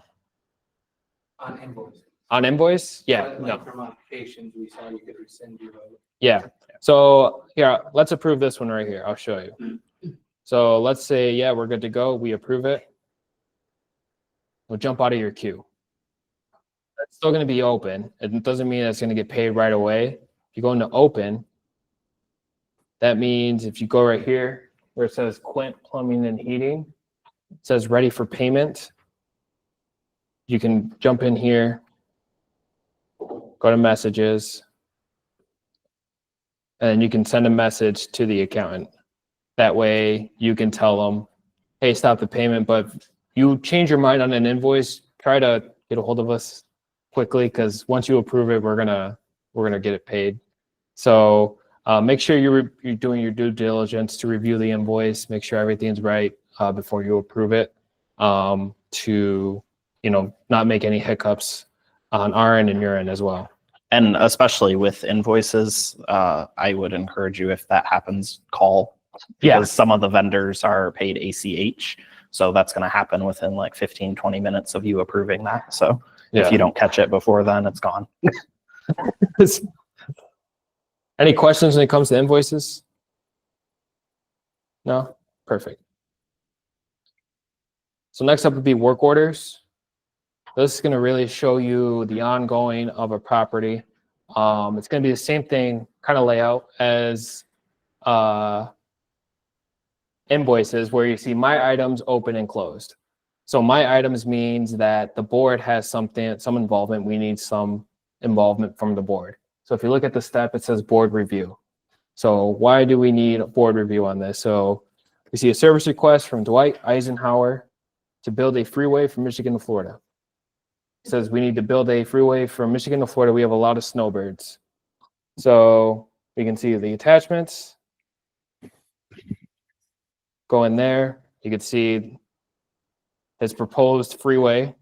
On invoice? On invoice? Yeah, Like no. from applications, we saw you could rescind your vote. Yeah. So here, let's approve this one right here. I'll show you. So let's say, yeah, we're good to go. We approve it. We'll jump out of your queue. It's still going to be open. It doesn't mean it's going to get paid right away. If you go into open, that means if you go right here where it says Quint Plumbing and Heating, it says ready for payment. You can jump in here, go to messages, and you can send a message to the accountant. That way you can tell them, hey, stop the payment, but you change your mind on an invoice, try to get a hold of us quickly, because once you approve it, we're gonna get it paid. So make sure you're doing your due diligence to review the invoice, make sure everything's right before you approve it, to not make any hiccups on our end and your end as well. And especially with invoices, I would encourage you, if that happens, call. Yeah. Because some of the vendors are paid ACH. So that's going to happen within like 15, 20 minutes of you approving that. So if you don't catch it before then, it's gone. Any questions when it comes to invoices? No? Perfect. So next up would be work orders. This is going to really show you the ongoing of a property. It's going to be the same thing, kind of layout as invoices, where you see my items open and closed. So my items means that the board has some involvement. We need some involvement from the board. So if you look at the step, it says board review. So why do we need a board review on this? So we see a service request from Dwight Eisenhower to build a freeway from Michigan to Florida. It says we need to build a freeway from Michigan to Florida. We have a lot of snowbirds. So we can see the attachments. Go in there, you can see his proposed freeway.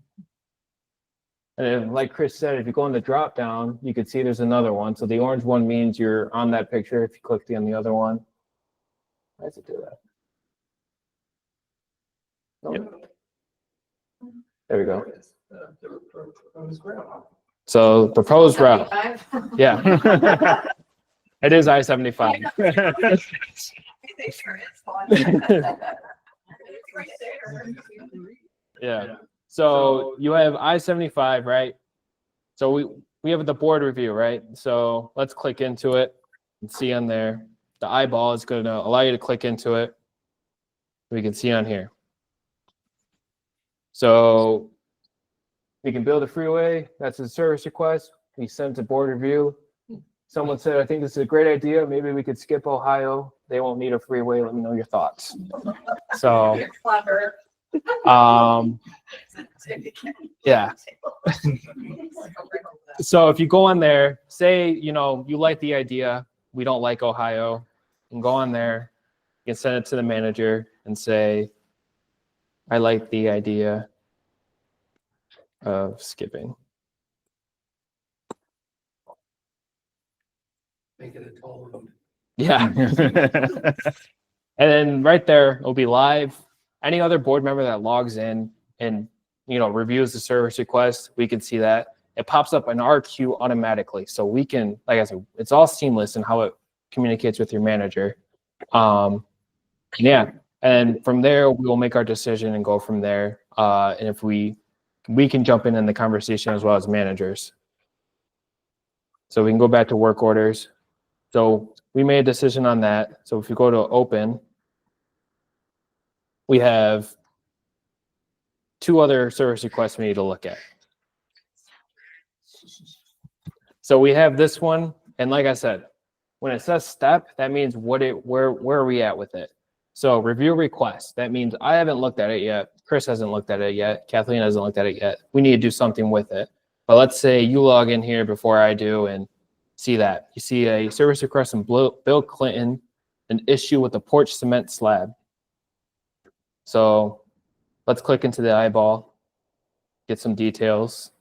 And then, like Chris said, if you go in the drop down, you can see there's another one. So the orange one means you're on that picture. If you click on the other one, why does it do that? Nope. There we go. So proposed route. 75? Yeah. It is I-75. They sure is fun. It's right there. Yeah. So you have I-75, right? So we have the board review, right? So let's click into it and see on there. The eyeball is going to allow you to click into it. We can see on here. So we can build a freeway. That's a service request. We send to board review. Someone said, I think this is a great idea. Maybe we could skip Ohio. They won't need a freeway. Let me know your thoughts. So, You're clever. yeah. So if you go on there, say, you like the idea, we don't like Ohio, and go on there, you can send it to the manager and say, I like the idea of skipping. Make it a toll road. Yeah. And then right there, it'll be live. Any other board member that logs in and, reviews the service request, we can see that. It pops up in our queue automatically. So we can, like I said, it's all seamless in how it communicates with your manager. Yeah, and from there we will make our decision and go from there. And if we can jump in the conversation as well as managers. So we can go back to work orders. So we made a decision on that. So if you go to open, we have 2 other service requests we need to look at. So we have this one, and like I said, when it says step, that means where are we at with it? So review request, that means I haven't looked at it yet. Chris hasn't looked at it yet. Kathleen hasn't looked at it yet. We need to do something with it. But let's say you log in here before I do and see that. You see a service request from Bill Clinton, an issue with the porch cement slab. So let's click into the eyeball, get some details.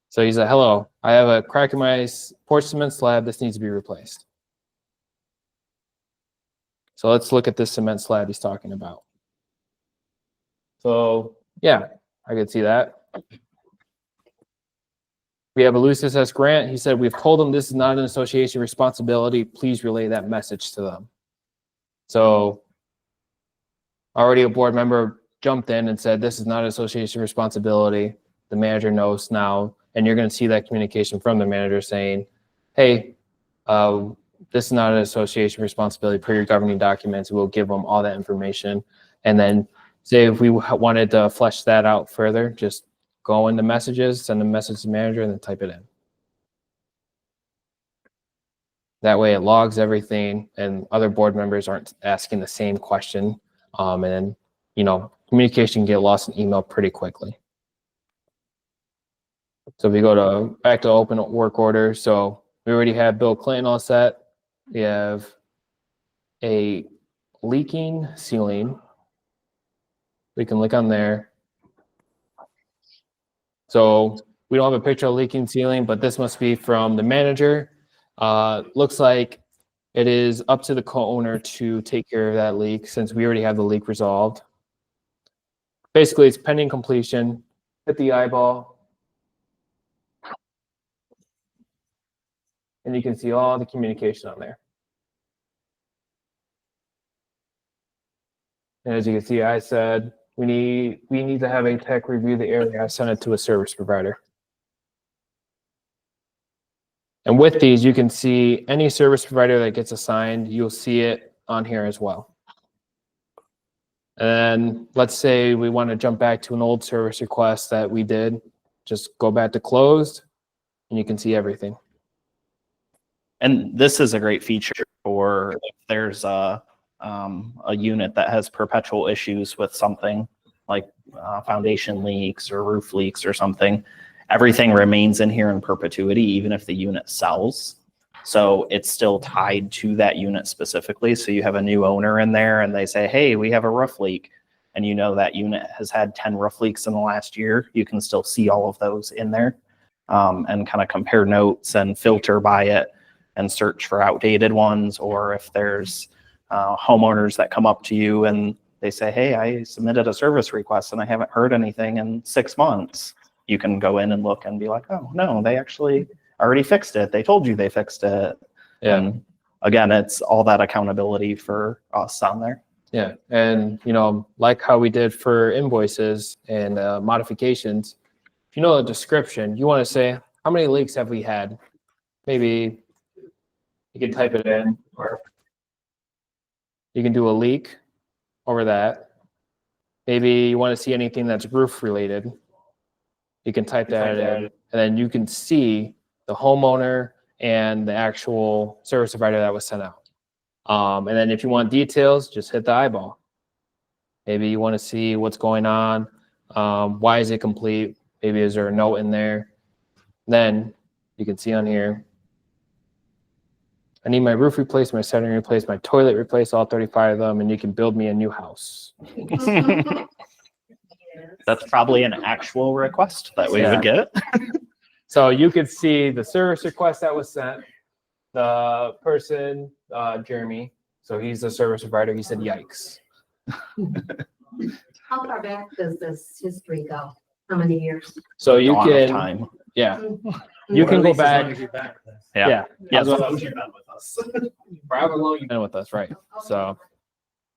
So he said, hello, I have a crack in my porch cement slab. This needs to be replaced. So let's look at this cement slab he's talking about. So yeah, I could see that. We have a Lucis S. Grant. He said, we've told them this is not an association responsibility. Please relay that message to them. So already a board member jumped in and said, this is not an association responsibility. The manager knows now. And you're going to see that communication from the manager saying, hey, this is not an association responsibility per your governing documents. We'll give them all that information. And then say if we wanted to flesh that out further, just go into messages, send a message to the manager, and then type it in. That way it logs everything and other board members aren't asking the same question. And then, communication can get lost in email pretty quickly. So if we go back to open work order, so we already have Bill Clinton all set. We have a leaking ceiling. We can look on there. So we don't have a picture of leaking ceiling, but this must be from the manager. Looks like it is up to the co-owner to take care of that leak since we already have the leak resolved. Basically, it's pending completion. Hit the eyeball. And you can see all the communication on there. And as you can see, I said, we need to have a tech review the area. I sent it to a service provider. And with these, you can see any service provider that gets assigned, you'll see it on here as well. And let's say we want to jump back to an old service request that we did. Just go back to closed, and you can see everything. And this is a great feature for if there's a unit that has perpetual issues with something like foundation leaks or roof leaks or something. Everything remains in here in perpetuity, even if the unit sells. So it's still tied to that unit specifically. So you have a new owner in there and they say, hey, we have a roof leak. And you know that unit has had 10 roof leaks in the last year. You can still see all of those in there and kind of compare notes and filter by it and search for outdated ones. Or if there's homeowners that come up to you and they say, hey, I submitted a service request and I haven't heard anything in 6 months. You can go in and look and be like, oh, no, they actually already fixed it. They told you they fixed it. Yeah. And again, it's all that accountability for us on there. Yeah. And, like how we did for invoices and modifications, if you know the description, you want to say, how many leaks have we had? Maybe you can type it in, or you can do a leak over that. Maybe you want to see anything that's roof related. You can type that in, and then you can see the homeowner and the actual service provider that was sent out. And then if you want details, just hit the eyeball. Maybe you want to see what's going on. Why is it complete? Maybe is there a note in there? Then you can see on here, I need my roof replaced, my setting replaced, my toilet replaced, all 35 of them, and you can build me a new house. That's probably an actual request that we would get. So you could see the service request that was sent, the person, Jeremy, so he's the service provider, he said, yikes. How far back does this history go? How many years? So you Dawn of can, time. Yeah. You can go back. Yeah. Yeah. As long as you're done with us. For however long you've been with us, right? So,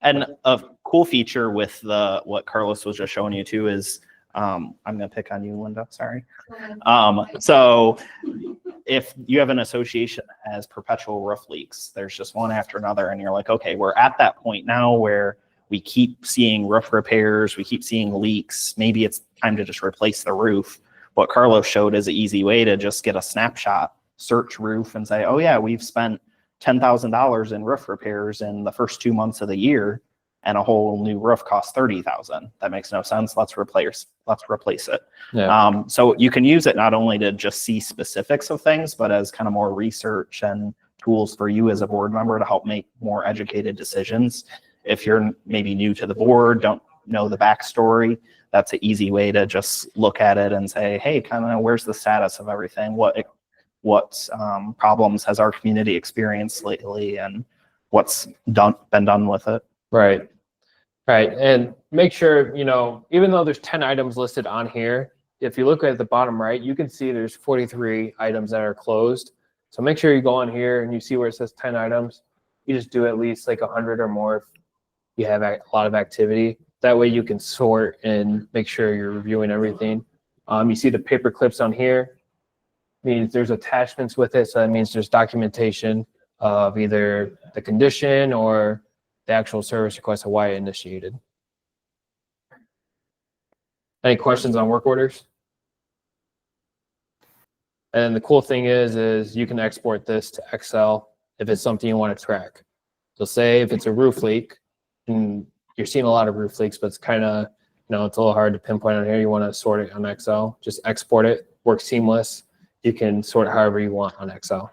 And a cool feature with what Carlos was just showing you too is, I'm gonna pick on you, Linda, sorry. So if you have an association that has perpetual roof leaks, there's just one after another, and you're like, okay, we're at that point now where we keep seeing roof repairs, we keep seeing leaks, maybe it's time to just replace the roof. What Carlos showed is an easy way to just get a snapshot, search roof and say, oh yeah, we've spent $10,000 in roof repairs in the first 2 months of the year, and a whole new roof costs $30,000. That makes no sense. Let's replace it. yeah. So you can use it not only to just see specifics of things, but as kind of more research and tools for you as a board member to help make more educated decisions. If you're maybe new to the board, don't know the backstory, that's an easy way to just look at it and say, hey, kind of where's the status of everything? What problems has our community experienced lately, and what's been done with it? Right. Right. And make sure, even though there's 10 items listed on here, if you look at the bottom right, you can see there's 43 items that are closed. So make sure you go on here and you see where it says 10 items. You just do at least like 100 or more if you have a lot of activity. That way you can sort and make sure you're reviewing everything. You see the paper clips on here. Means there's attachments with it. So that means there's documentation of either the condition or the actual service request of why it initiated. Any questions on work orders? And the cool thing is you can export this to Excel if it's something you want to track. So say if it's a roof leak, and you're seeing a lot of roof leaks, but it's kind of, it's a little hard to pinpoint on here. You want to sort it on Excel, just export it, works seamless. You can sort it however you want on Excel.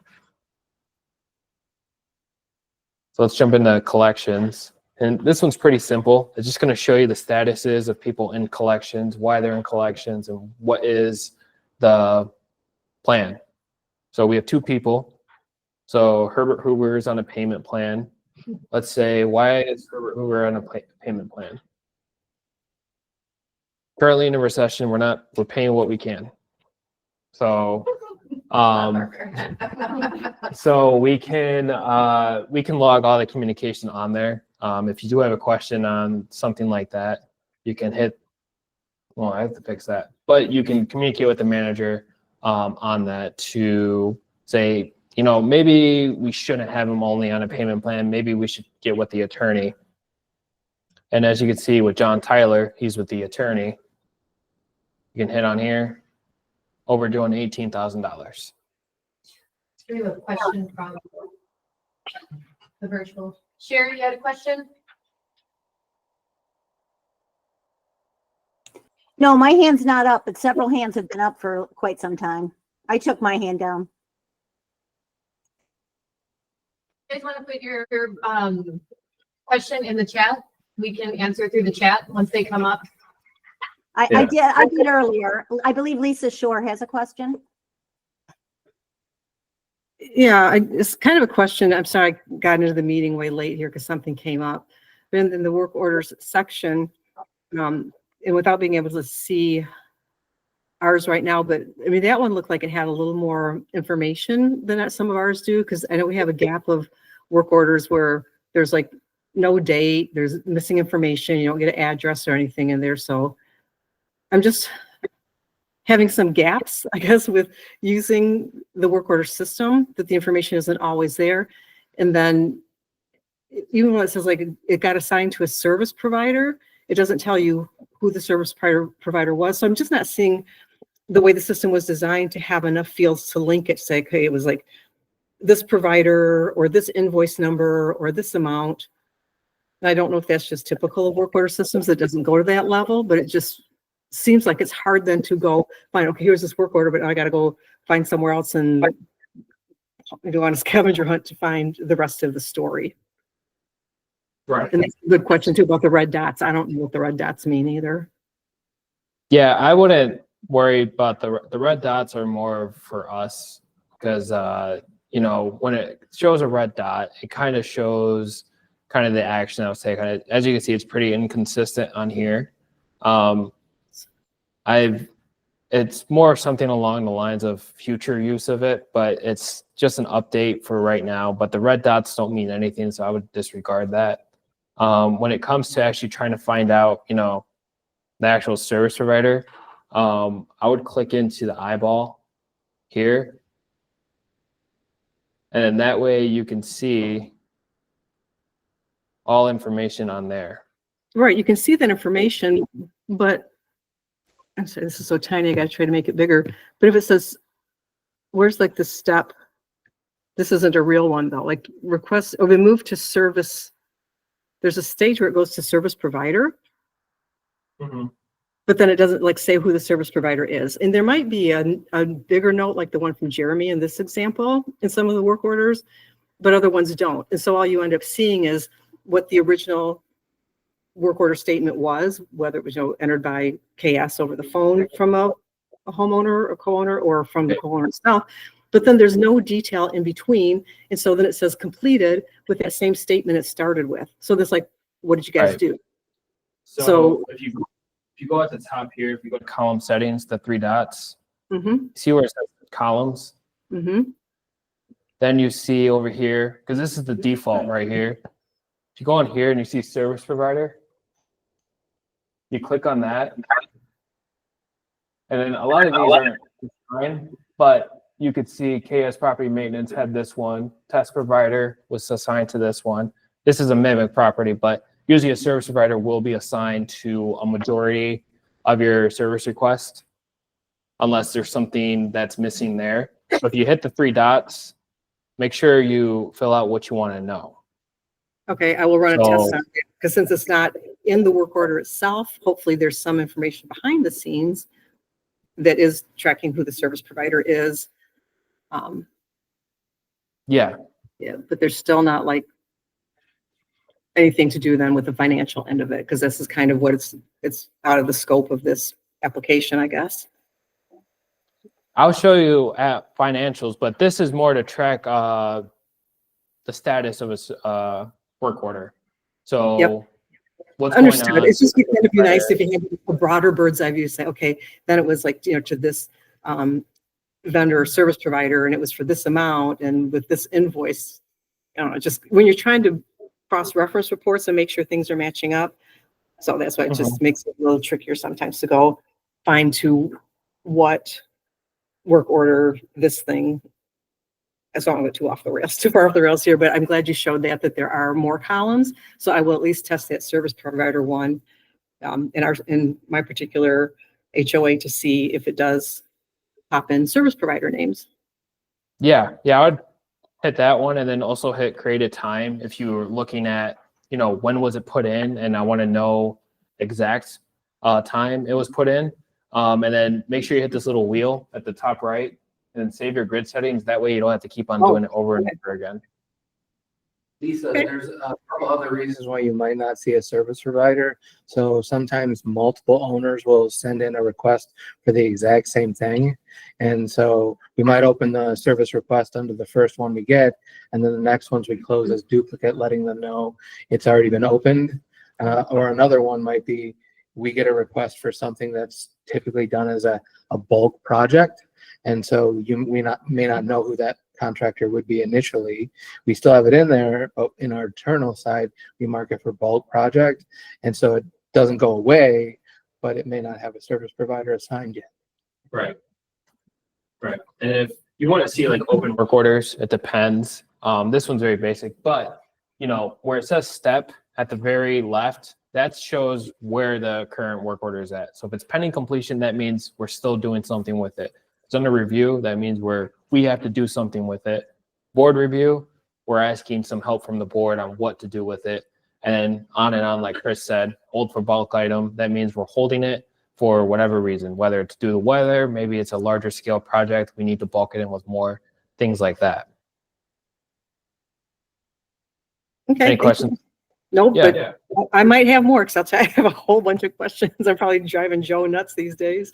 So let's jump into collections. And this one's pretty simple. It's just going to show you the statuses of people in collections, why they're in collections, and what is the plan. So we have 2 people. So Herbert Hoover is on a payment plan. Let's say, why is Herbert Hoover on a payment plan? Currently in a recession, we're paying what we can. So, so we can log all the communication on there. If you do have a question on something like that, you can hit, well, I have to fix that, but you can communicate with the manager on that to say, maybe we shouldn't have him only on a payment plan. Maybe we should get with the attorney. And as you can see with John Tyler, he's with the attorney. You can hit on here, overdoing $18,000. We have a question from the virtual. Sherry, you had a question? No, my hand's not up, but several hands have been up for quite some time. I took my hand down. You guys want to put your question in the chat? We can answer through the chat once they come up. I did earlier. I believe Lisa Shore has a question. Yeah, it's kind of a question. I'm sorry, I got into the meeting way late here because something came up. But in the work orders section, and without being able to see ours right now, but I mean, that one looked like it had a little more information than some of ours do, because I know we have a gap of work orders where there's like no date, there's missing information, you don't get an address or anything in there. So I'm just having some gaps, I guess, with using the work order system, that the information isn't always there. And then even when it says like it got assigned to a service provider, it doesn't tell you who the service provider was. So I'm just not seeing the way the system was designed to have enough fields to link it, say, okay, it was like this provider or this invoice number or this amount. And I don't know if that's just typical of work order systems that doesn't go to that level, but it just seems like it's hard then to go find, okay, here's this work order, but now I got to go find somewhere else and go on a scavenger hunt to find the rest of the story. Right. And that's a good question too about the red dots. I don't know what the red dots mean either. Yeah, I wouldn't worry about the red dots are more for us because, when it shows a red dot, it kind of shows kind of the action I was taking. As you can see, it's pretty inconsistent on here. I've it's more something along the lines of future use of it, but it's just an update for right now. But the red dots don't mean anything, so I would disregard that. When it comes to actually trying to find out, you know, the actual service provider, I would click into the eyeball here. And then that way you can see all information on there. Right, you can see that information, but I'm sorry, this is so tiny, I gotta try to make it bigger. But if it says, where's like the step? This isn't a real one though, like request, or we move to service. There's a stage where it goes to service provider, but then it doesn't like say who the service provider is. And there might be a bigger note like the one from Jeremy in this example in some of the work orders, but other ones don't. And so all you end up seeing is what the original work order statement was, whether it was, you know, entered by KS over the phone from a homeowner or co-owner or from the co-owner itself. But then there's no detail in between. And so then it says completed with that same statement it started with. So there's like, what did you guys do? So if you go at the top here, if you go to column settings, the 3 dots, see where it says columns? Then you see over here, because this is the default right here. If you go on here and you see service provider, you click on that. And then a lot of these aren't assigned, but you could see KS Property Maintenance had this one. Test provider was assigned to this one. This is a mimic property, but usually a service provider will be assigned to a majority of your service requests, unless there's something that's missing there. So if you hit the 3 dots, make sure you fill out what you want to know. Okay, I will run a test on it because since it's not in the work order itself, hopefully there's some information behind the scenes that is tracking who the service provider is. Yeah, but there's still not like anything to do then with the financial end of it, because this is kind of what it's out of the scope of this application, I guess. I'll show you at financials, but this is more to track the status of a work order. So what's Understood. going on? It's just kind of be nice if you had a broader bird's eye view, say, okay, then it was like, you know, to this vendor or service provider, and it was for this amount, and with this invoice, I don't know, just when you're trying to cross-reference reports and make sure things are matching up. So that's why it just makes it a little trickier sometimes to go find to what work order this thing. I don't want to go too far off the rails here, but I'm glad you showed that there are more columns. So I will at least test that service provider one in my particular HOA to see if it does pop in service provider names. Yeah, I would hit that one, and then also hit create a time if you were looking at, you know, when was it put in, and I want to know exact time it was put in. And then make sure you hit this little wheel at the top right, and then save your grid settings. That way you don't have to keep on doing it over and over again. Lisa, there's a couple other reasons why you might not see a service provider. So sometimes multiple owners will send in a request for the exact same thing. And so we might open the service request under the first one we get, and then the next ones we close as duplicate, letting them know it's already been opened. Or another one might be, we get a request for something that's typically done as a bulk project. And so we may not know who that contractor would be initially. We still have it in there, but in our internal side, we mark it for bulk project. And so it doesn't go away, but it may not have a service provider assigned yet. Right. And if you want to see like open work orders, it depends. This one's very basic, but you know, where it says step at the very left, that shows where the current work order is at. So if it's pending completion, that means we're still doing something with it. It's under review, that means we have to do something with it. Board review, we're asking some help from the board on what to do with it. And on, like Chris said, hold for bulk item, that means we're holding it for whatever reason, whether it's due to weather, maybe it's a larger scale project, we need to bulk it in with more, things like that. Okay. Any questions? Nope, Yeah. but I might have more because I have a whole bunch of questions. I'm probably driving Joe nuts these days.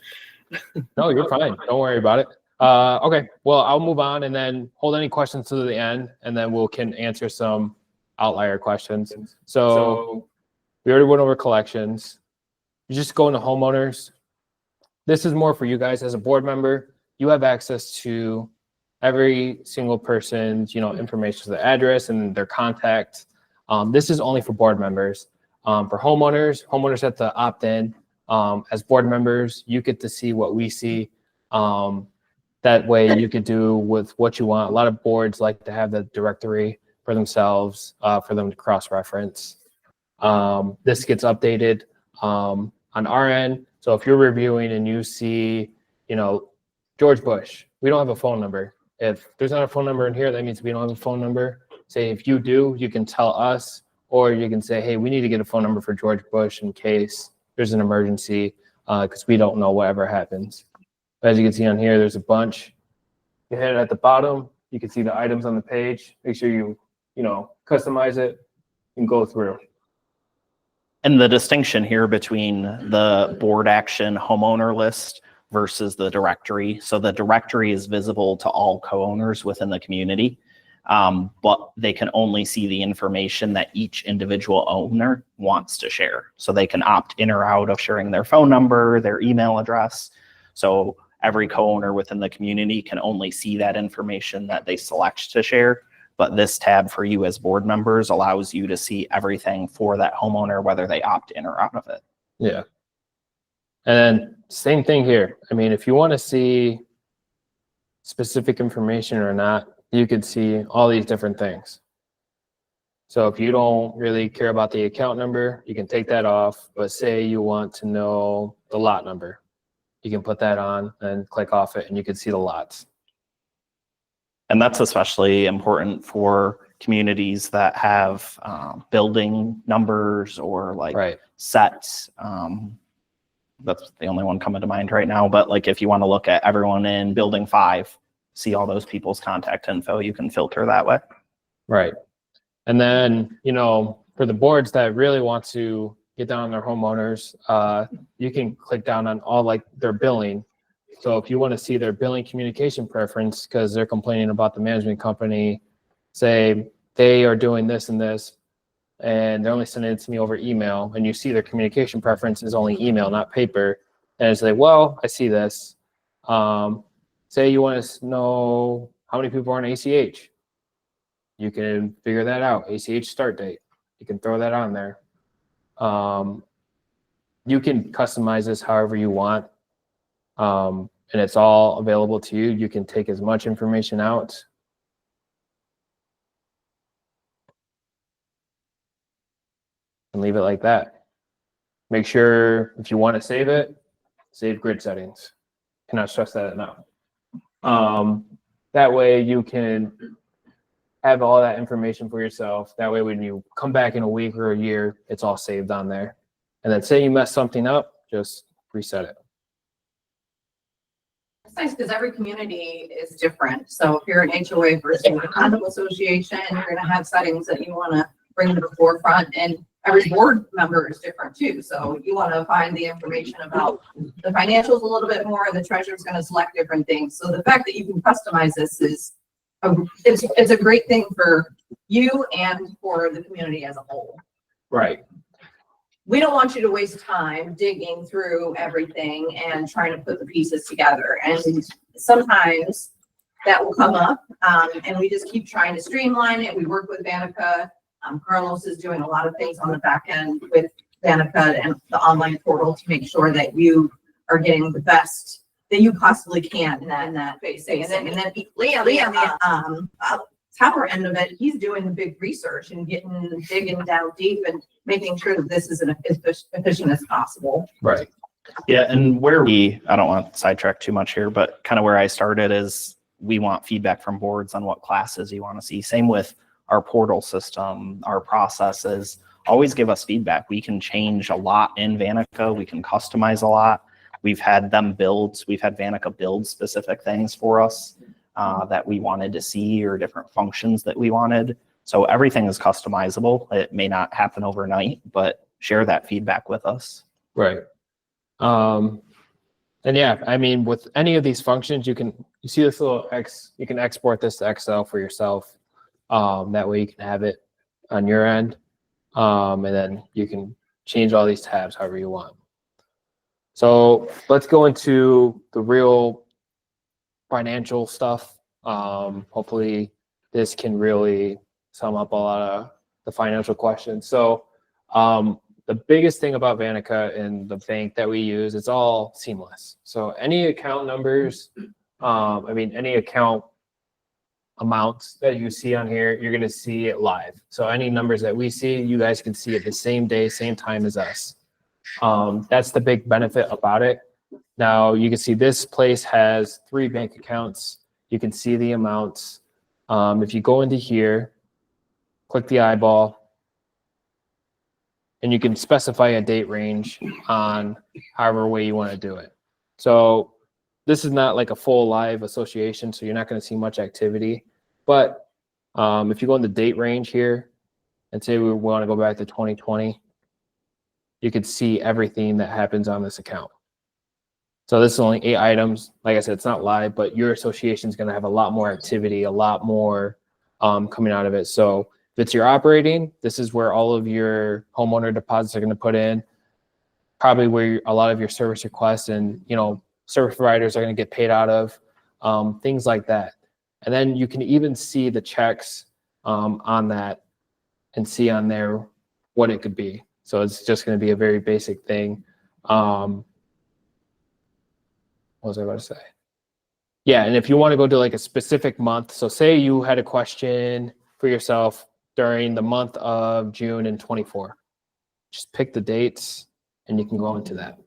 No, you're fine. Don't worry about it. Okay, well, I'll move on and then hold any questions to the end, and then we can answer some outlier questions. So we already went over collections. You just go into homeowners, this is more for you guys as a board member. You have access to every single person's, information, their address and their contact. This is only for board members. For homeowners have to opt in. As board members, you get to see what we see. That way you could do with what you want. A lot of boards like to have the directory for themselves, for them to cross-reference. This gets updated on our end. So if you're reviewing and you see, George Bush, we don't have a phone number. If there's not a phone number in here, that means we don't have a phone number. Say if you do, you can tell us, or you can say, hey, we need to get a phone number for George Bush in case there's an emergency, because we don't know whatever happens. As you can see on here, there's a bunch. You hit it at the bottom, you can see the items on the page. Make sure you customize it and go through. And the distinction here between the board action homeowner list versus the directory. So the directory is visible to all co-owners within the community, but they can only see the information that each individual owner wants to share. So they can opt in or out of sharing their phone number, their email address. So every co-owner within the community can only see that information that they select to share. But this tab for you as board members allows you to see everything for that homeowner, whether they opt in or out of it. Yeah. And then same thing here. I mean, if you want to see specific information or not, you could see all these different things. So if you don't really care about the account number, you can take that off. But say you want to know the lot number, you can put that on and click off it and you can see the lots. And that's especially important for communities that have building numbers or like sets. That's the only one coming to mind right now. But like if you want to look at everyone in building 5, see all those people's contact info, you can filter that way. Right. And then, for the boards that really want to get down on their homeowners, you can click down on all like their billing. So if you want to see their billing communication preference, because they're complaining about the management company, say they are doing this and this, and they're only sending it to me over email, and you see their communication preference is only email, not paper. And it's like, well, I see this. Say you want to know how many people are on ACH. You can figure that out. ACH start date. You can throw that on there. You can customize this however you want. And it's all available to you. You can take as much information out. And leave it like that. Make sure if you want to save it, save grid settings. Cannot stress that enough. That way you can have all that information for yourself. That way when you come back in a week or a year, it's all saved on there. And then say you mess something up, just reset it. It's nice because every community is different. So if you're an HOA versus a condo association, you're going to have settings that you want to bring to the forefront, and every board member is different too. So you want to find the information about the financials a little bit more, and the treasurer's going to select different things. So the fact that you can customize this is it's a great thing for you and for the community as a whole. Right. We don't want you to waste time digging through everything and trying to put the pieces together. And sometimes that will come up, and we just keep trying to streamline it. We work with Vantaca. Carlos is doing a lot of things on the back end with Vantaca and the online portal to make sure that you are getting the best that you possibly can in that space. And then Liam on the tower end of it, he's doing the big research and digging down deep and making sure that this is as efficient as possible. Right. Yeah, and I don't want to sidetrack too much here, but kind of where I started is we want feedback from boards on what classes you want to see. Same with our portal system, our processes. Always give us feedback. We can change a lot in Vantaca. We can customize a lot. We've had Vantaca build specific things for us that we wanted to see, or different functions that we wanted. So everything is customizable. It may not happen overnight, but share that feedback with us. Right. And yeah, I mean, with any of these functions, you see this little X, you can export this to Excel for yourself. That way you can have it on your end. And then you can change all these tabs however you want. So let's go into the real financial stuff. Hopefully this can really sum up a lot of the financial questions. So the biggest thing about Vantaca and the bank that we use, it's all seamless. So any account numbers, any account amounts that you see on here, you're going to see it live. So any numbers that we see, you guys can see it the same day, same time as us. That's the big benefit about it. Now you can see this place has 3 bank accounts. You can see the amounts. If you go into here, click the eyeball, and you can specify a date range on however way you want to do it. So this is not like a full live association, so you're not going to see much activity. But if you go in the date range here and say we want to go back to 2020, you can see everything that happens on this account. So this is only 8 items. Like I said, it's not live, but your association is going to have a lot more activity, a lot more coming out of it. So if it's your operating, this is where all of your homeowner deposits are going to put in, probably where a lot of your service requests and, service providers are going to get paid out of, things like that. And then you can even see the checks on that and see on there what it could be. So it's just going to be a very basic thing. What was I about to say? Yeah, and if you want to go to like a specific month, so say you had a question for yourself during the month of June in 24, just pick the dates and you can go into that.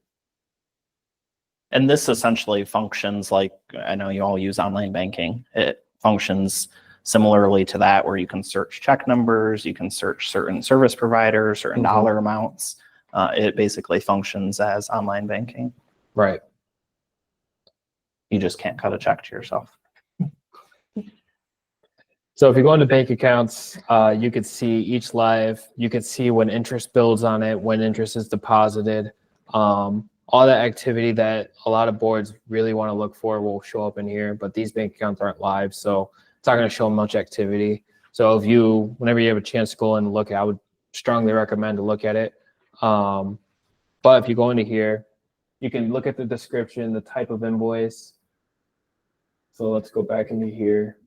And this essentially functions like, I know you all use online banking. It functions similarly to that, where you can search check numbers, you can search certain service providers, certain dollar amounts. It basically functions as online banking. Right. You just can't cut a check to yourself. So if you go into bank accounts, you could see each live, you could see when interest builds on it, when interest is deposited. All that activity that a lot of boards really want to look for will show up in here, but these bank accounts aren't live, so it's not going to show much activity. So whenever you have a chance to go and look, I would strongly recommend to look at it. But if you go into here, you can look at the description, the type of invoice. So let's go back into here.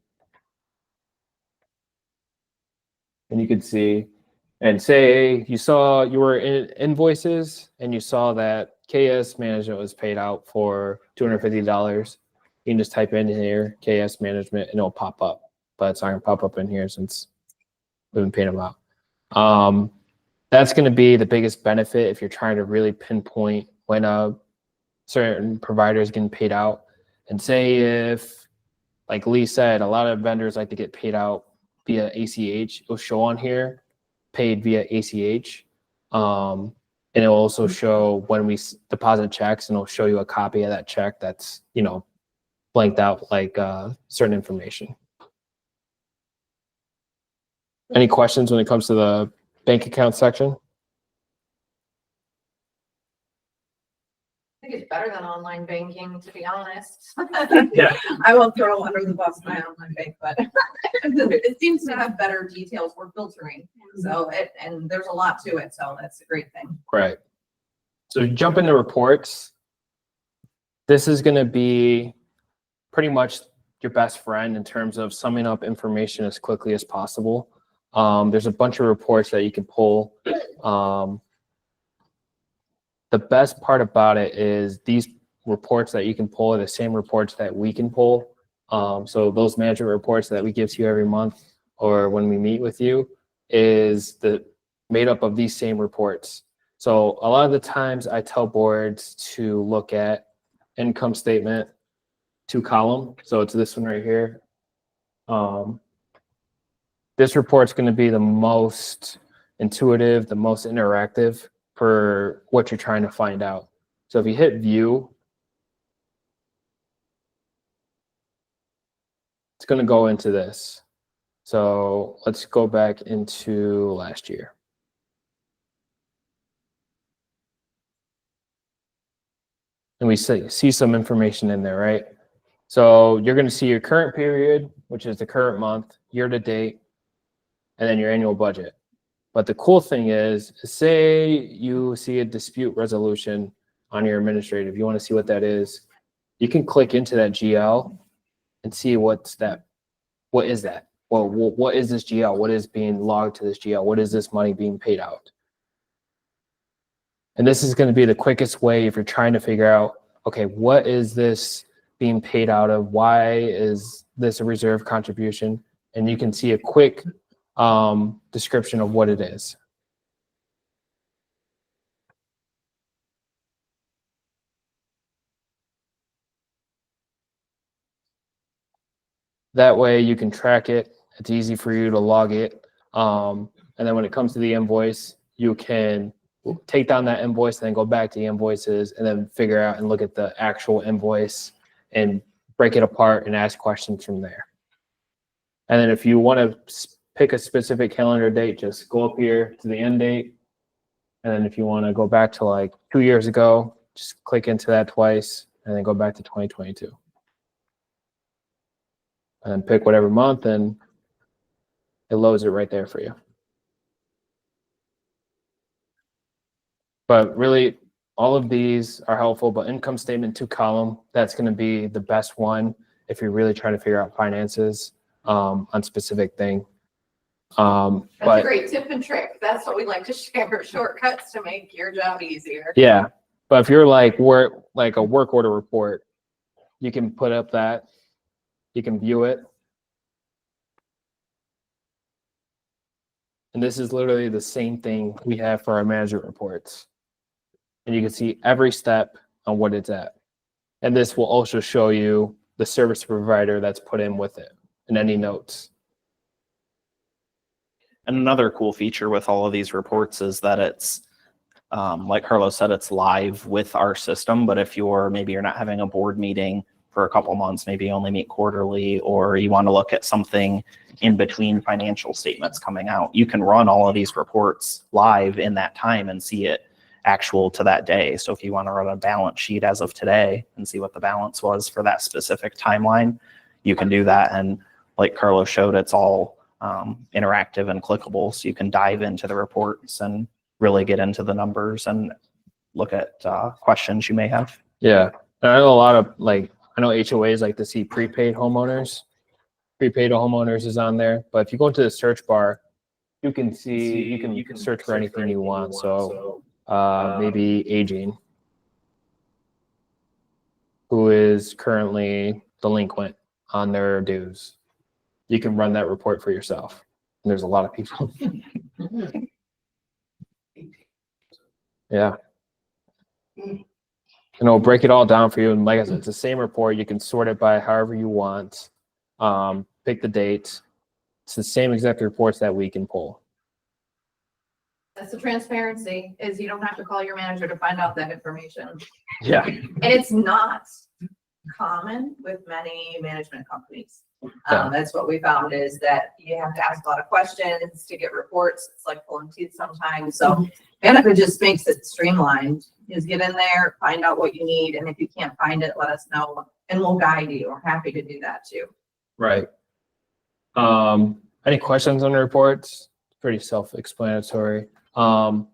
And you can see, and say you were in invoices and you saw that KS Management was paid out for $250. You can just type in here, KS Management, and it'll pop up. But it's not going to pop up in here since we've been paying them out. That's going to be the biggest benefit if you're trying to really pinpoint when a certain provider is getting paid out. And say if, like Lee said, a lot of vendors like to get paid out via ACH. It'll show on here, paid via ACH. And it'll also show when we deposit checks, and it'll show you a copy of that check that's, blanked out like certain information. Any questions when it comes to the bank account section? I think it's better than online banking, to be honest. Yeah. I won't throw under the bus my online bank, but it seems to have better details for filtering. So and there's a lot to it, so that's a great thing. Right. So jump into reports. This is going to be pretty much your best friend in terms of summing up information as quickly as possible. There's a bunch of reports that you can pull. The best part about it is these reports that you can pull are the same reports that we can pull. So those management reports that we give to you every month or when we meet with you is made up of these same reports. So a lot of the times I tell boards to look at income statement 2-column. So it's this one right here. This report's going to be the most intuitive, the most interactive for what you're trying to find out. So if you hit view, it's going to go into this. So let's go back into last year. And we see some information in there, right? So you're going to see your current period, which is the current month, year to date, and then your annual budget. But the cool thing is, say you see a dispute resolution on your administrative. If you want to see what that is, you can click into that GL and see what is that? Well, what is this GL? What is being logged to this GL? What is this money being paid out? And this is going to be the quickest way if you're trying to figure out, okay, what is this being paid out of? Why is this a reserve contribution? And you can see a quick description of what it is. That way you can track it. It's easy for you to log it. And then when it comes to the invoice, you can take down that invoice and then go back to the invoices and then figure out and look at the actual invoice and break it apart and ask questions from there. And then if you want to pick a specific calendar date, just go up here to the end date. And then if you want to go back to like 2 years ago, just click into that twice and then go back to 2022. And then pick whatever month and it loads it right there for you. But really, all of these are helpful, but income statement 2 column, that's going to be the best one if you're really trying to figure out finances on specific thing. That's a But great tip and trick. That's what we like to share, shortcuts to make your job easier. yeah, but if you're like a work order report, you can put up that, you can view it. And this is literally the same thing we have for our management reports. And you can see every step on what it's at. And this will also show you the service provider that's put in with it and any notes. And another cool feature with all of these reports is that it's, like Carlos said, it's live with our system. But if maybe you're not having a board meeting for a couple months, maybe you only meet quarterly, or you want to look at something in between financial statements coming out, you can run all of these reports live in that time and see it actual to that day. So if you want to run a balance sheet as of today and see what the balance was for that specific timeline, you can do that. And like Carlos showed, it's all interactive and clickable. So you can dive into the reports and really get into the numbers and look at questions you may have. Yeah. And I know a lot of I know HOAs like to see prepaid homeowners. Prepaid homeowners is on there. But if you go into the search bar, you can see, you can search for anything you want. So maybe aging, who is currently delinquent on their dues. You can run that report for yourself. And there's a lot of people. Yeah. And it'll break it all down for you. And like I said, it's the same report. You can sort it by however you want. Pick the date. It's the same exact reports that we can pull. That's the transparency, is you don't have to call your manager to find out that information. Yeah. And it's not common with many management companies. Yeah. That's what we found, is that you have to ask a lot of questions to get reports. It's like pulling teeth sometimes. So Vantaca just makes it streamlined. Is get in there, find out what you need, and if you can't find it, let us know and we'll guide you. We're happy to do that too. Right. Any questions on the reports? Pretty self-explanatory. Download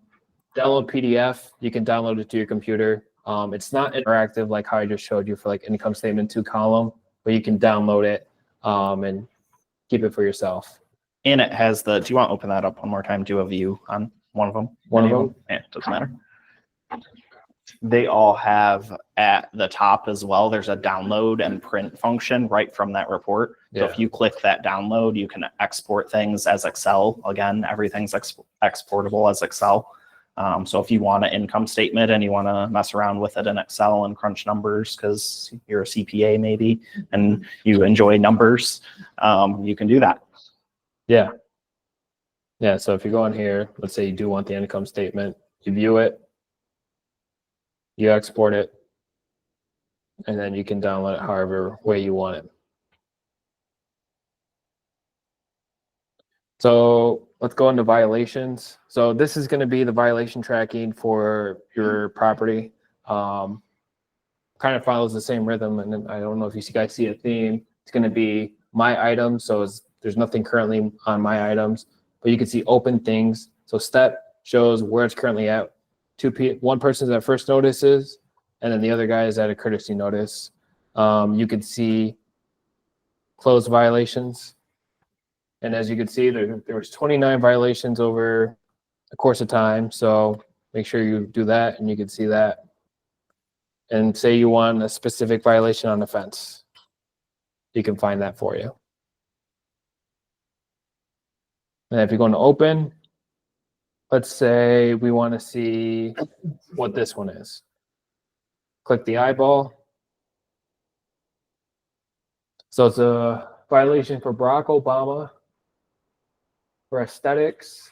PDF. You can download it to your computer. It's not interactive like how I just showed you for like income statement 2 column, but you can download it and keep it for yourself. And it has do you want to open that up one more time? Do a view on one of them? One of them? Yeah, doesn't matter. They all have at the top as well, there's a download and print function right from that report. So Yeah. if you click that download, you can export things as Excel. Again, everything's exportable as Excel. So if you want an income statement and you want to mess around with it in Excel and crunch numbers because you're a CPA maybe and you enjoy numbers, you can do that. Yeah. Yeah. So if you go in here, let's say you do want the income statement, you view it, you export it, and then you can download it however way you want it. So let's go into violations. So this is going to be the violation tracking for your property. Kind of follows the same rhythm. And then I don't know if you guys see a theme. It's going to be my items. So there's nothing currently on my items, but you can see open things. So step shows where it's currently at. One person's at first notices, and then the other guy is at a courtesy notice. You can see closed violations. And as you can see, there was 29 violations over the course of time. So make sure you do that, and you can see that. And say you want a specific violation on the fence, you can find that for you. And if you're going to open, let's say we want to see what this one is. Click the eyeball. So it's a violation for Barack Obama for aesthetics.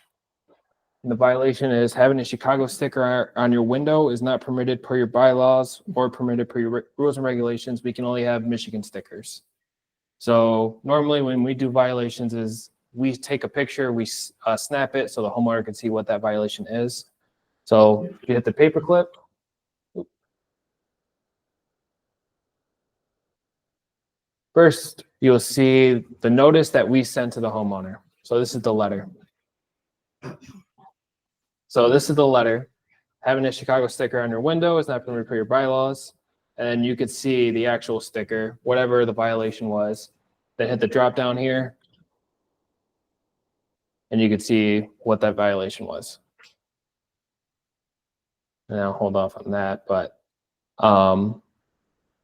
And the violation is having a Chicago sticker on your window is not permitted per your bylaws or permitted per your rules and regulations. We can only have Michigan stickers. So normally when we do violations is we take a picture, we snap it so the homeowner can see what that violation is. So if you hit the paperclip, first you'll see the notice that we sent to the homeowner. So this is the letter. So this is the letter. Having a Chicago sticker on your window is not permitted per your bylaws. And you could see the actual sticker, whatever the violation was. Then hit the drop down here. And you could see what that violation was. And I'll hold off on that, but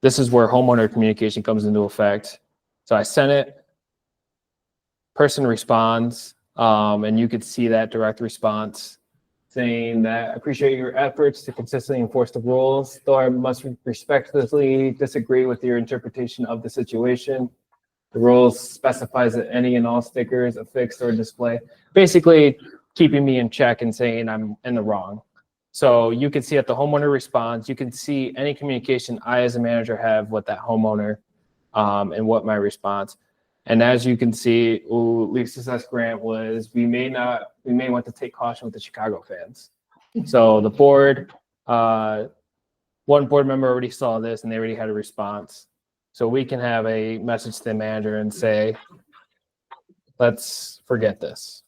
this is where homeowner communication comes into effect. So I sent it, person responds, and you could see that direct response saying that I appreciate your efforts to consistently enforce the rules, though I must respectfully disagree with your interpretation of the situation. The rules specifies that any and all stickers affixed or display, basically keeping me in check and saying I'm in the wrong. So you can see that the homeowner responds. You can see any communication I as a manager have with that homeowner and what my response. And as you can see, Lisa's S. Grant was, we may want to take caution with the Chicago fans. So the board, one board member already saw this and they already had a response. So we can have a message to the manager and say, let's forget this.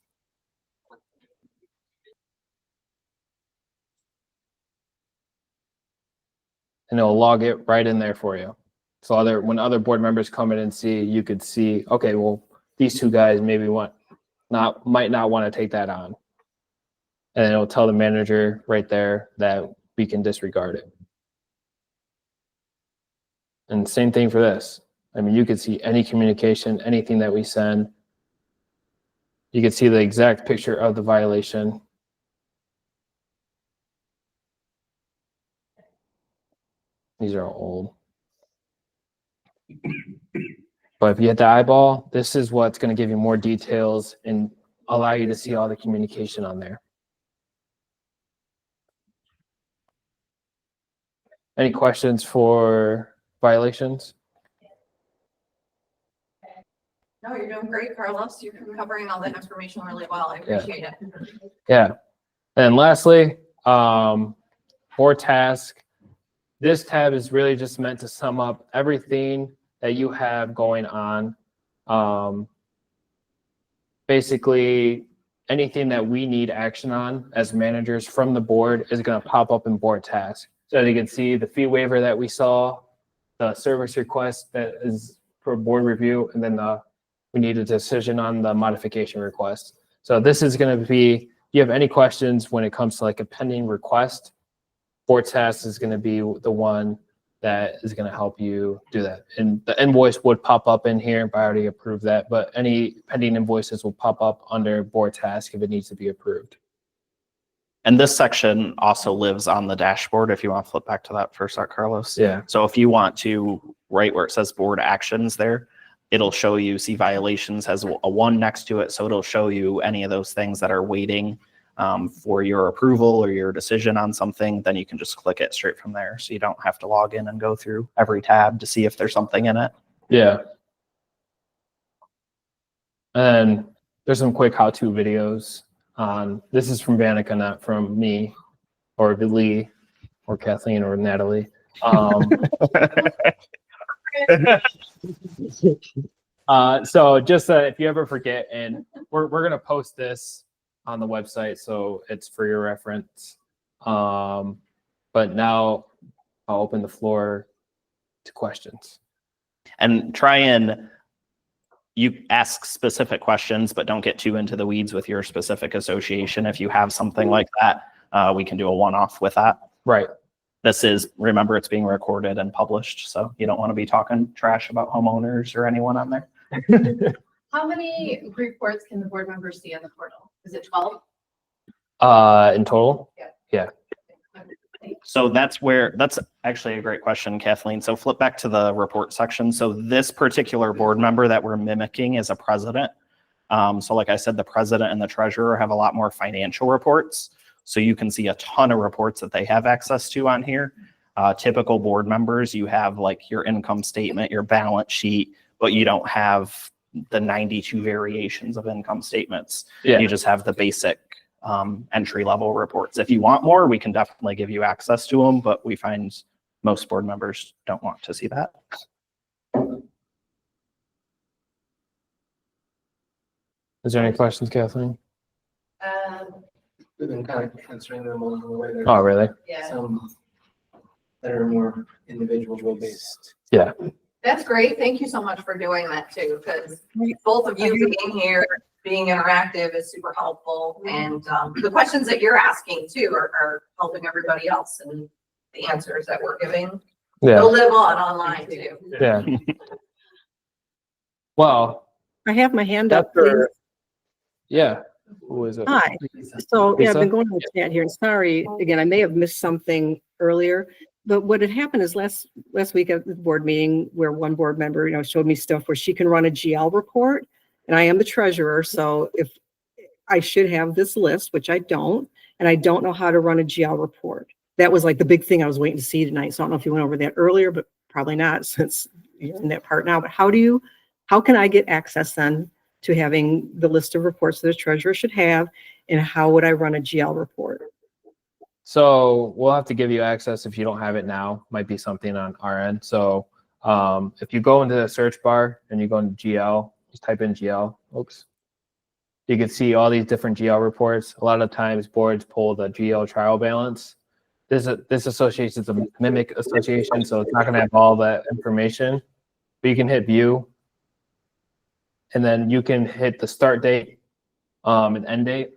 And it'll log it right in there for you. So when other board members come in and see, you could see, okay, well, these two guys maybe might not want to take that on. And it'll tell the manager right there that we can disregard it. And same thing for this. I mean, you could see any communication, anything that we send. You could see the exact picture of the violation. These are old. But if you hit the eyeball, this is what's going to give you more details and allow you to see all the communication on there. Any questions for violations? No, you're doing great, Carlos. You're covering all that information really well. I appreciate it. Yeah. And lastly, board task. This tab is really just meant to sum up everything that you have going on. Basically, anything that we need action on as managers from the board is going to pop up in board tasks. So you can see the fee waiver that we saw, the service request that is for board review, and then we need a decision on the modification request. So this is going to be, if you have any questions when it comes to like a pending request, board task is going to be the one that is going to help you do that. And the invoice would pop up in here, but I already approved that, but any pending invoices will pop up under board task if it needs to be approved. And this section also lives on the dashboard. If you want to flip back to that for a sec, Carlos. Yeah. So if you want to, right where it says board actions there, it'll show you, see violations has a 1 next to it. So it'll show you any of those things that are waiting for your approval or your decision on something. Then you can just click it straight from there. So you don't have to log in and go through every tab to see if there's something in it. Yeah. And there's some quick how-to videos on, this is from Vantaca, not from me or Lee or Kathleen or Natalie. So just if you ever forget, and we're going to post this on the website, so it's for your reference. But now I'll open the floor to questions. And you ask specific questions, but don't get too into the weeds with your specific association. If you have something like that, we can do a one-off with that. Right. Remember, it's being recorded and published, so you don't want to be talking trash about homeowners or anyone on there. How many reports can the board members see on the portal? Is it 12? In total? Yeah. So that's actually a great question, Kathleen. So flip back to the report section. So this particular board member that we're mimicking is a president. So like I said, the president and the treasurer have a lot more financial reports. So you can see a ton of reports that they have access to on here. Typical board members, you have like your income statement, your balance sheet, but you don't have the 92 variations of income statements. Yeah. You just have the basic entry level reports. If you want more, we can definitely give you access to them, but we find most board members don't want to see that. Is there any questions, Kathleen? We've been kind of answering them along the way. There's Oh, really? Yeah, some that are more individual based. Yeah. That's great. Thank you so much for doing that too, because both of you being here, being interactive is super helpful. And the questions that you're asking too are helping everybody else, and the answers that we're giving. Yeah. They'll live on online too. Yeah. Well, I have my hand up. after, yeah. Who is it? Hi. So, yeah, I've Lisa? been going on the chat here, and sorry, again, I may have missed something earlier, but what had happened is last week at the board meeting where one board member, showed me stuff where she can run a GL report, and I am the treasurer, so if I should have this list, which I don't, and I don't know how to run a GL report. That was like the big thing I was waiting to see tonight, so I don't know if you went over that earlier, but probably not since you're in that part now, but how can I get access then to having the list of reports that a treasurer should have, and how would I run a GL report? So we'll have to give you access if you don't have it now. Might be something on our end. So if you go into the search bar and you go into GL, just type in GL. Oops. You can see all these different GL reports. A lot of times boards pull the GL trial balance. This association is a mimic association, so it's not going to have all that information. But you can hit view, and then you can hit the start date and end date.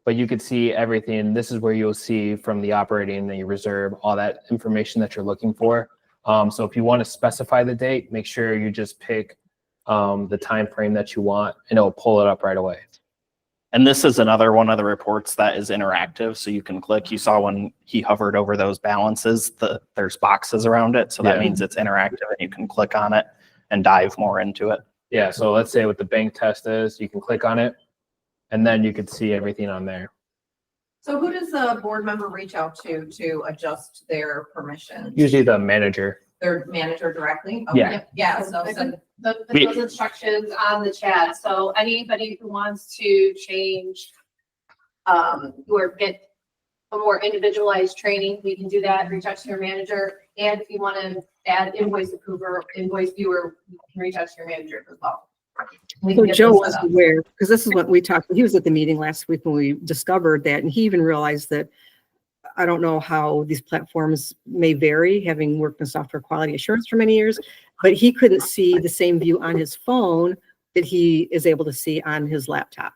But you could see everything. This is where you'll see from the operating, the reserve, all that information that you're looking for. So if you want to specify the date, make sure you just pick the time frame that you want, and it'll pull it up right away. And this is another one of the reports that is interactive. So you can click, you saw when he hovered over those balances, there's boxes around it. So that Yeah. means it's interactive and you can click on it and dive more into it. Yeah, so let's say what the bank test is, you can click on it, and then you can see everything on there. So who does the board member reach out to adjust their permission? Usually the manager. Their manager directly? Yeah. Okay. Yeah, so I send put We- those instructions on the chat, so anybody who wants to change or get a more individualized training, we can do that, reach out to your manager. And if you want to add invoice approver, invoice viewer, you can reach out to your manager as well. We So can get Joe this was set up. aware, because this is what we talked, he was at the meeting last week when we discovered that, and he even realized that, I don't know how these platforms may vary, having worked in software quality assurance for many years, but he couldn't see the same view on his phone that he is able to see on his laptop.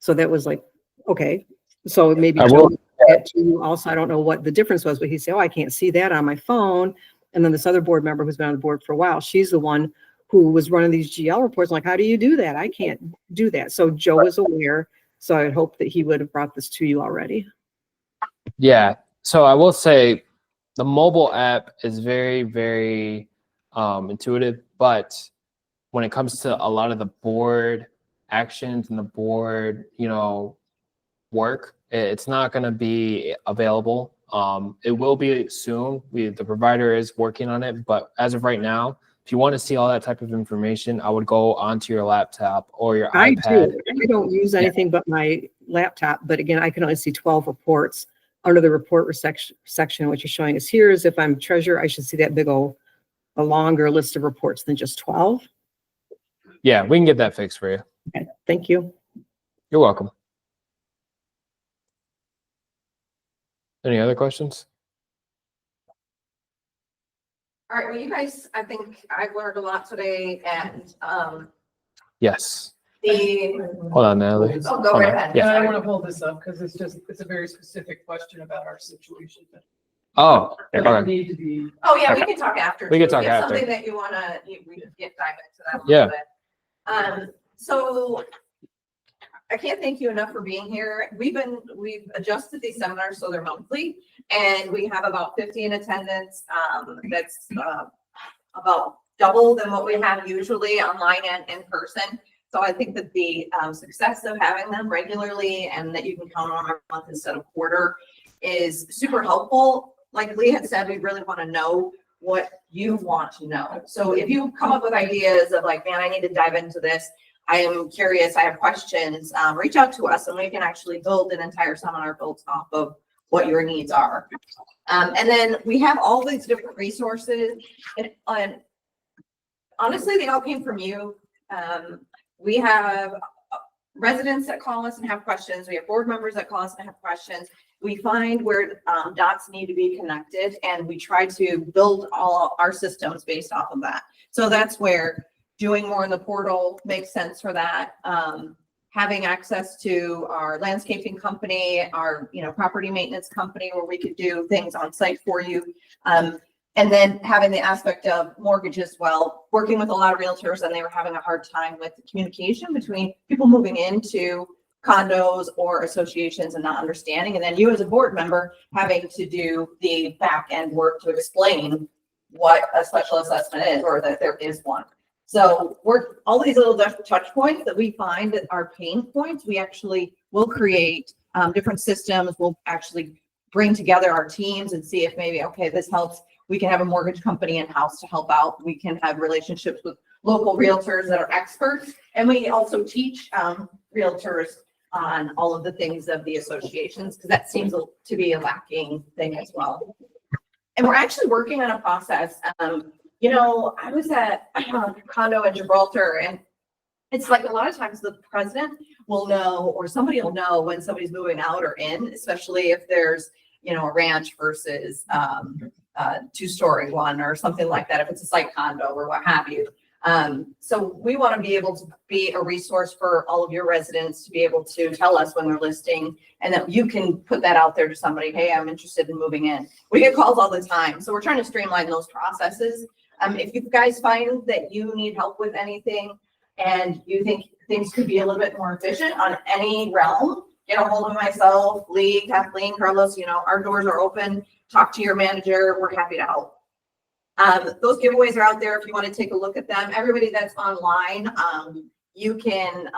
So that was like, okay, so maybe I Joe will- did that to you also, I don't know what the difference was, but he said, oh, I can't see that on my phone. And then this other board member who's been on the board for a while, she's the one who was running these GL reports, like, how do you do that? I can't do that. So Joe is aware, so I would hope that he would have brought this to you already. Yeah, so I will say the mobile app is very, very intuitive, but when it comes to a lot of the board actions and the board, work, it's not going to be available. It will be soon. The provider is working on it, but as of right now, if you want to see all that type of information, I would go onto your laptop or your I iPad. do. I don't use anything but my laptop, but again, I can only see 12 reports under the report section. What you're showing us here is if I'm treasurer, I should see that big old, a longer list of reports than just 12. Yeah, we can get that fixed for you. Okay, thank you. You're welcome. Any other questions? All right, well, you guys, I think I've learned a lot today and, Yes. the, Hold on, Natalie. oh, go Hold right on. ahead. And I Yeah. want to hold this up because it's a very specific question about our situation. Oh, It doesn't okay. need to be. Oh, yeah, we can talk after. We can too. talk If it's after. Something that you wanna, we can dive into that a Yeah. little bit. So I can't thank you enough for being here. We've adjusted these seminars so they're monthly and we have about 50 in attendance. That's, about double than what we have usually online and in person. So I think that the success of having them regularly and that you can count on every month instead of quarter is super helpful. Like Lee had said, we really want to know what you want to know. So if you come up with ideas of like, man, I need to dive into this, I am curious, I have questions, reach out to us and we can actually build an entire seminar built off of what your needs are. And then we have all these different resources and honestly, they all came from you. We have residents that call us and have questions. We have board members that call us and have questions. We find where dots need to be connected and we try to build all our systems based off of that. So that's where doing more in the portal makes sense for that. Having access to our landscaping company, our property maintenance company where we could do things on site for you. And then having the aspect of mortgage as well, working with a lot of realtors and they were having a hard time with the communication between people moving into condos or associations and not understanding. And then you as a board member having to do the back end work to explain what a special assessment is or that there is one. So we're all these little touch points that we find that are pain points. We actually will create different systems. We'll actually bring together our teams and see if maybe, okay, this helps. We can have a mortgage company in-house to help out. We can have relationships with local realtors that are experts. And we also teach realtors on all of the things of the associations because that seems to be a lacking thing as well. And we're actually working on a process. I was at a condo in Gibraltar and it's like a lot of times the president will know or somebody will know when somebody's moving out or in, especially if there's, a ranch versus two-story one or something like that, if it's a site condo or what have you. So we want to be able to be a resource for all of your residents to be able to tell us when they're listing and that you can put that out there to somebody. Hey, I'm interested in moving in. We get calls all the time. So we're trying to streamline those processes. If you guys find that you need help with anything and you think things could be a little bit more efficient on any realm, get a hold of myself, Lee, Kathleen, Carlos, our doors are open. Talk to your manager. We're happy to help. Those giveaways are out there if you want to take a look at them. Everybody that's online, you can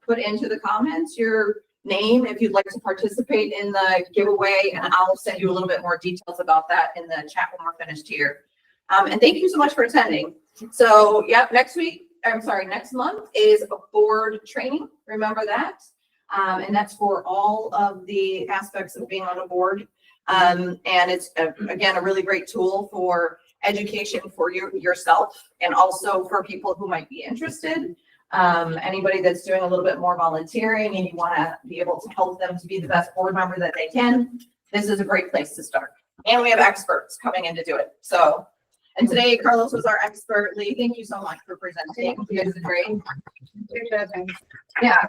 put into the comments your name if you'd like to participate in the giveaway, and I'll send you a little bit more details about that in the chat when we're finished here. And thank you so much for attending. So, next month is a board training. Remember that. And that's for all of the aspects of being on a board. And it's, again, a really great tool for education for yourself and also for people who might be interested. Anybody that's doing a little bit more volunteering and you want to be able to help them to be the best board member that they can, this is a great place to start. And we have experts coming in to do it. So, and today Carlos was our expert. Lee, thank you so much for presenting. You guys did great. Yeah.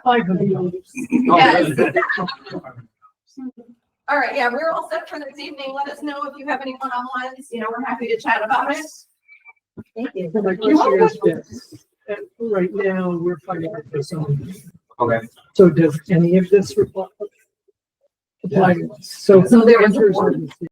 Yes. All right, we're all set for this evening. Let us know if you have any one-on-ones. We're happy to chat about it. Thank you. My question is this, right now, we're finding out this on. Okay. So does any of this apply to us? So So there was a answers board. are the same.